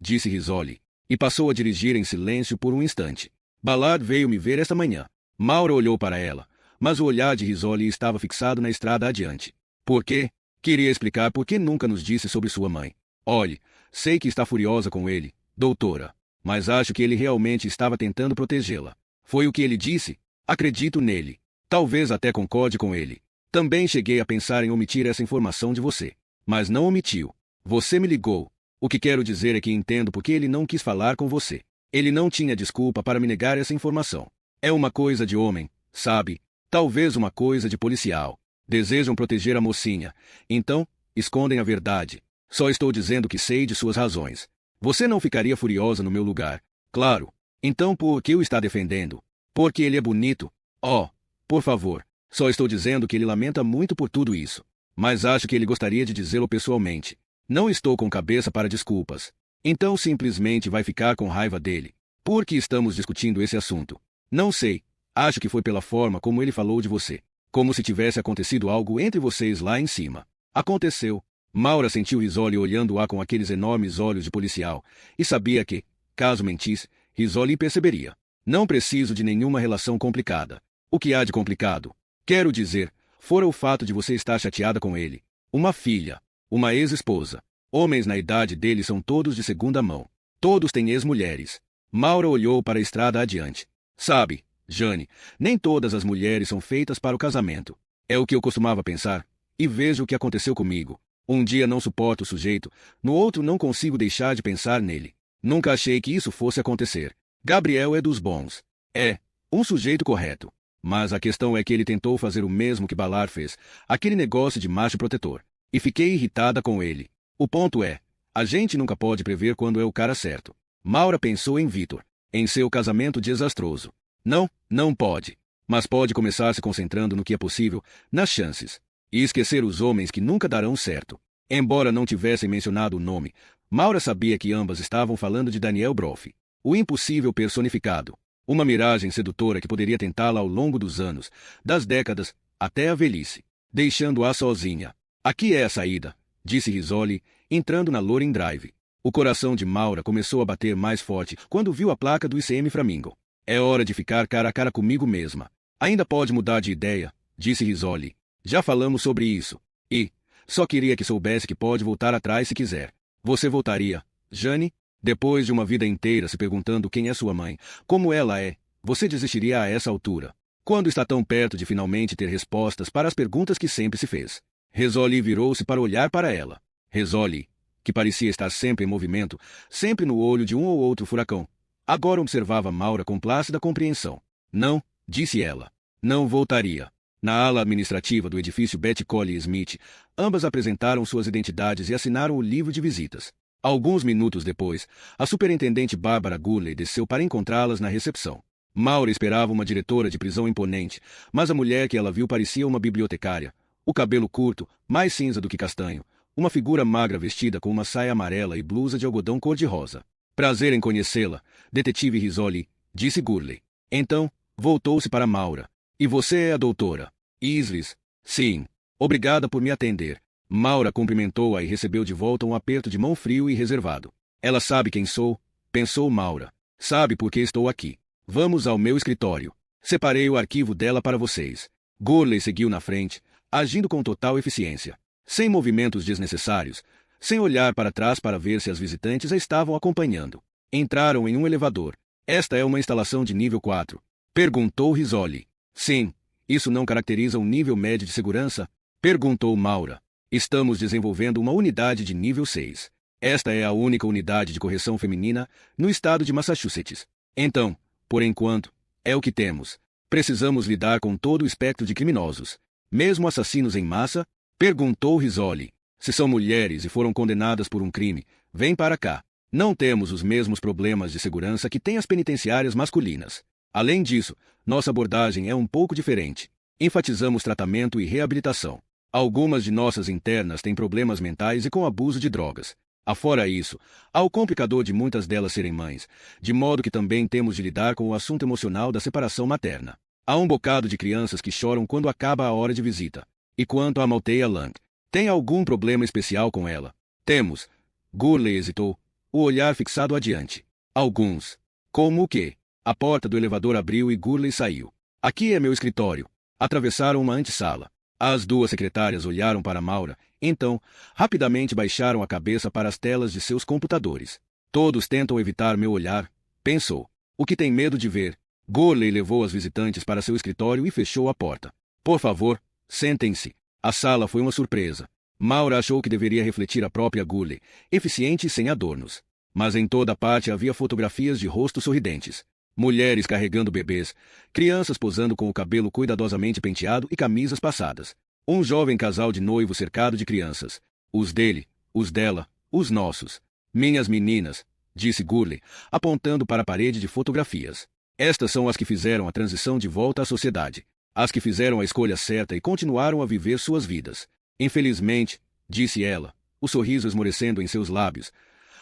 disse Rizzoli. E passou a dirigir em silêncio por um instante. Ballard veio me ver esta manhã. Maura olhou para ela, mas o olhar de Rizzoli estava fixado na estrada adiante. Por quê? Queria explicar por que nunca nos disse sobre sua mãe. Olhe, sei que está furiosa com ele, doutora, mas acho que ele realmente estava tentando protegê-la. Foi o que ele disse? Acredito nele. Talvez até concorde com ele. Também cheguei a pensar em omitir essa informação de você. Mas não omitiu. Você me ligou. O que quero dizer é que entendo por que ele não quis falar com você. Ele não tinha desculpa para me negar essa informação. É uma coisa de homem, sabe? Talvez uma coisa de policial. Desejam proteger a mocinha. Então, escondem a verdade. Só estou dizendo que sei de suas razões. Você não ficaria furiosa no meu lugar. Claro. Então por que o está defendendo? Porque ele é bonito? Oh, por favor. Só estou dizendo que ele lamenta muito por tudo isso. Mas acho que ele gostaria de dizê-lo pessoalmente. Não estou com cabeça para desculpas. Então simplesmente vai ficar com raiva dele. Por que estamos discutindo esse assunto? Não sei. Acho que foi pela forma como ele falou de você. Como se tivesse acontecido algo entre vocês lá em cima. Aconteceu. Maura sentiu Risoli olhando-a com aqueles enormes olhos de policial, e sabia que, caso mentisse, Risoli perceberia. Não preciso de nenhuma relação complicada. O que há de complicado? Quero dizer, fora o fato de você estar chateada com ele. Uma filha. Uma ex-esposa. Homens na idade dele são todos de segunda mão. Todos têm ex-mulheres. Maura olhou para a estrada adiante. Sabe, Jane, nem todas as mulheres são feitas para o casamento. É o que eu costumava pensar. E vejo o que aconteceu comigo. Um dia não suporto o sujeito, no outro não consigo deixar de pensar nele. Nunca achei que isso fosse acontecer. Gabriel é dos bons. É, um sujeito correto. Mas a questão é que ele tentou fazer o mesmo que Ballard fez, aquele negócio de macho protetor. E fiquei irritada com ele. O ponto é, a gente nunca pode prever quando é o cara certo. Maura pensou em Victor, em seu casamento desastroso. Não, não pode. Mas pode começar se concentrando no que é possível, nas chances. E esquecer os homens que nunca darão certo. Embora não tivessem mencionado o nome, Maura sabia que ambas estavam falando de Daniel Broff. O impossível personificado. Uma miragem sedutora que poderia tentá-la ao longo dos anos, das décadas, até a velhice. Deixando-a sozinha. Aqui é a saída, disse Risoli, entrando na Loring Drive. O coração de Maura começou a bater mais forte quando viu a placa do ICM Flamingo. É hora de ficar cara a cara comigo mesma. Ainda pode mudar de ideia, disse Risoli. Já falamos sobre isso. E só queria que soubesse que pode voltar atrás se quiser. Você voltaria, Jane? Depois de uma vida inteira se perguntando quem é sua mãe, como ela é, você desistiria a essa altura? Quando está tão perto de finalmente ter respostas para as perguntas que sempre se fez. Risoli virou-se para olhar para ela. Risoli, que parecia estar sempre em movimento, sempre no olho de um ou outro furacão, agora observava Maura com plácida compreensão. Não, disse ela. Não voltaria. Na ala administrativa do edifício Betty Colley Smith, ambas apresentaram suas identidades e assinaram o livro de visitas. Alguns minutos depois, a superintendente Barbara Gurley desceu para encontrá-las na recepção. Maura esperava uma diretora de prisão imponente, mas a mulher que ela viu parecia uma bibliotecária. O cabelo curto, mais cinza do que castanho, uma figura magra vestida com uma saia amarela e blusa de algodão cor-de-rosa. Prazer em conhecê-la, detetive Risoli, disse Gurley. Então, voltou-se para Maura. E você é a doutora Isles? Sim. Obrigada por me atender. Maura cumprimentou-a e recebeu de volta um aperto de mão frio e reservado. Ela sabe quem sou? Pensou Maura. Sabe por que estou aqui. Vamos ao meu escritório. Separei o arquivo dela para vocês. Gurley seguiu na frente, agindo com total eficiência. Sem movimentos desnecessários, sem olhar para trás para ver se as visitantes a estavam acompanhando. Entraram em um elevador. Esta é uma instalação de nível 4. Perguntou Risoli. Sim. Isso não caracteriza um nível médio de segurança? Perguntou Maura. Estamos desenvolvendo uma unidade de nível 6. Esta é a única unidade de correção feminina no estado de Massachusetts. Então, por enquanto, é o que temos. Precisamos lidar com todo o espectro de criminosos. Mesmo assassinos em massa? Perguntou Risoli. Se são mulheres e foram condenadas por um crime, vem para cá. Não temos os mesmos problemas de segurança que têm as penitenciárias masculinas. Além disso, nossa abordagem é um pouco diferente. Enfatizamos tratamento e reabilitação. Algumas de nossas internas têm problemas mentais e com abuso de drogas. Afora isso, há o complicador de muitas delas serem mães, de modo que também temos de lidar com o assunto emocional da separação materna. Há um bocado de crianças que choram quando acaba a hora de visita. E quanto a Malteia Lang, tem algum problema especial com ela? Temos. Gurley hesitou, o olhar fixado adiante. Alguns. Como o quê? A porta do elevador abriu e Gurley saiu. Aqui é meu escritório. Atravessaram uma antessala. As duas secretárias olharam para Maura, então, rapidamente baixaram a cabeça para as telas de seus computadores. Todos tentam evitar meu olhar, pensou. O que tem medo de ver? Gurley levou as visitantes para seu escritório e fechou a porta. Por favor, sentem-se. A sala foi uma surpresa. Maura achou que deveria refletir a própria Gurley, eficiente e sem adornos. Mas em toda parte havia fotografias de rostos sorridentes. Mulheres carregando bebês, crianças posando com o cabelo cuidadosamente penteado e camisas passadas. Um jovem casal de noivos cercado de crianças. Os dele, os dela, os nossos. Minhas meninas, disse Gurley, apontando para a parede de fotografias. Estas são as que fizeram a transição de volta à sociedade. As que fizeram a escolha certa e continuaram a viver suas vidas. Infelizmente, disse ela, o sorriso esmorecendo em seus lábios,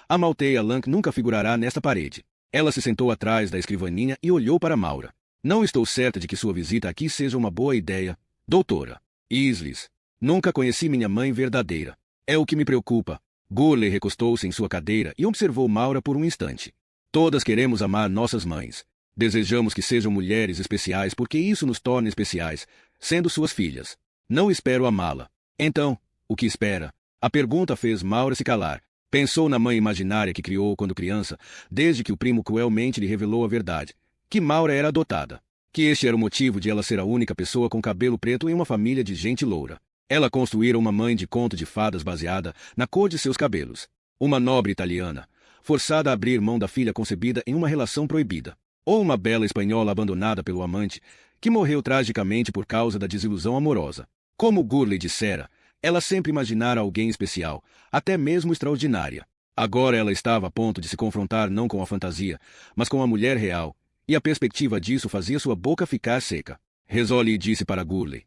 a Malteia Lang nunca figurará nesta parede. Ela se sentou atrás da escrivaninha e olhou para Maura. Não estou certa de que sua visita aqui seja uma boa ideia, Doutora Islis, nunca conheci minha mãe verdadeira. É o que me preocupa. Gurley recostou-se em sua cadeira e observou Maura por um instante. Todas queremos amar nossas mães. Desejamos que sejam mulheres especiais porque isso nos torna especiais, sendo suas filhas. Não espero amá-la. Então, o que espera? A pergunta fez Maura se calar. Pensou na mãe imaginária que criou quando criança, desde que o primo cruelmente lhe revelou a verdade, que Maura era adotada. Que este era o motivo de ela ser a única pessoa com cabelo preto em uma família de gente loura. Ela construíra uma mãe de conto de fadas baseada na cor de seus cabelos. Uma nobre italiana, forçada a abrir mão da filha concebida em uma relação proibida. Ou uma bela espanhola abandonada pelo amante, que morreu tragicamente por causa da desilusão amorosa. Como Gurley dissera, ela sempre imaginara alguém especial, até mesmo extraordinária. Agora ela estava a ponto de se confrontar não com a fantasia, mas com a mulher real, e a perspectiva disso fazia sua boca ficar seca. Resoli disse para Gurley: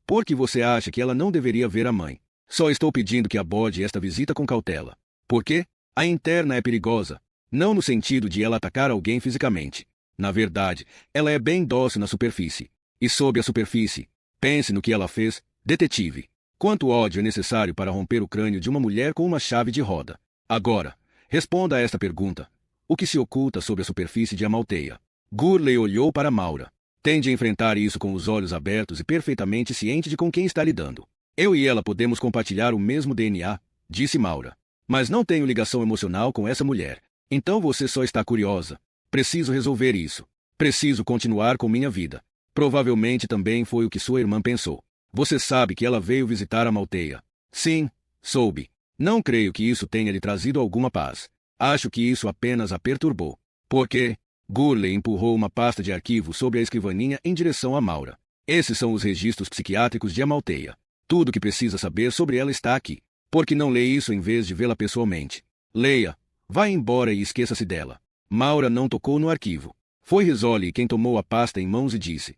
por que você acha que ela não deveria ver a mãe? Só estou pedindo que aborde esta visita com cautela. Por quê? A interna é perigosa. Não no sentido de ela atacar alguém fisicamente. Na verdade, ela é bem dócil na superfície. E sob a superfície, pense no que ela fez, detetive. Quanto ódio é necessário para romper o crânio de uma mulher com uma chave de roda? Agora, responda a esta pergunta. O que se oculta sob a superfície de Amalteia? Gurley olhou para Maura. Tende a enfrentar isso com os olhos abertos e perfeitamente ciente de com quem está lidando. Eu e ela podemos compartilhar o mesmo DNA, disse Maura. Mas não tenho ligação emocional com essa mulher. Então você só está curiosa. Preciso resolver isso. Preciso continuar com minha vida. Provavelmente também foi o que sua irmã pensou. Você sabe que ela veio visitar Amalteia. Sim, soube. Não creio que isso tenha lhe trazido alguma paz. Acho que isso apenas a perturbou. Por quê? Gurley empurrou uma pasta de arquivo sobre a escrivaninha em direção a Maura. Esses são os registros psiquiátricos de Amalteia. Tudo o que precisa saber sobre ela está aqui. Por que não lê isso em vez de vê-la pessoalmente? Leia. Vá embora e esqueça-se dela. Maura não tocou no arquivo. Foi Risoli quem tomou a pasta em mãos e disse: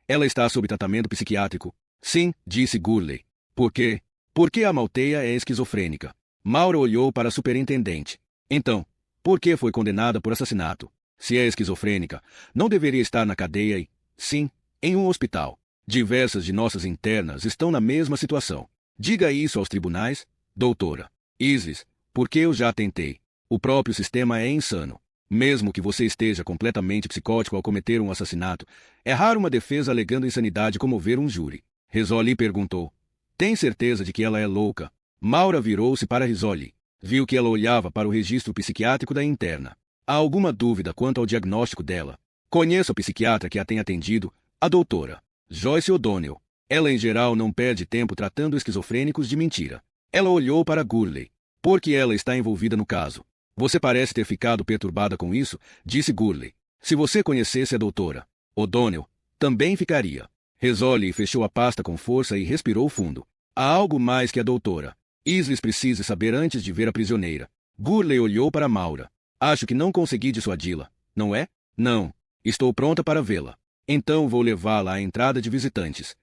ela está sob tratamento psiquiátrico. Sim, disse Gurley. Por quê? Porque Amalteia é esquizofrênica. Maura olhou para a superintendente. Então, por que foi condenada por assassinato? Se é esquizofrênica, não deveria estar na cadeia e, sim, em um hospital. Diversas de nossas internas estão na mesma situação. Diga isso aos tribunais, doutora Islis, porque eu já tentei. O próprio sistema é insano. Mesmo que você esteja completamente psicótico ao cometer um assassinato, é raro uma defesa alegando insanidade comover um júri. Risoli perguntou: tem certeza de que ela é louca? Maura virou-se para Risoli. Viu que ela olhava para o registro psiquiátrico da interna. Há alguma dúvida quanto ao diagnóstico dela? Conheço a psiquiatra que a tem atendido, a doutora Joyce O'Donnell. Ela em geral não perde tempo tratando esquizofrênicos de mentira. Ela olhou para Gurley. Porque ela está envolvida no caso. Você parece ter ficado perturbada com isso, disse Gurley. Se você conhecesse a doutora O'Donnell, também ficaria. Risoli fechou a pasta com força e respirou fundo. Há algo mais que a doutora Islis precisa saber antes de ver a prisioneira. Gurley olhou para Maura. Acho que não consegui dissuadi-la, não é? Não. Estou pronta para vê-la. Então vou levá-la à entrada de visitantes.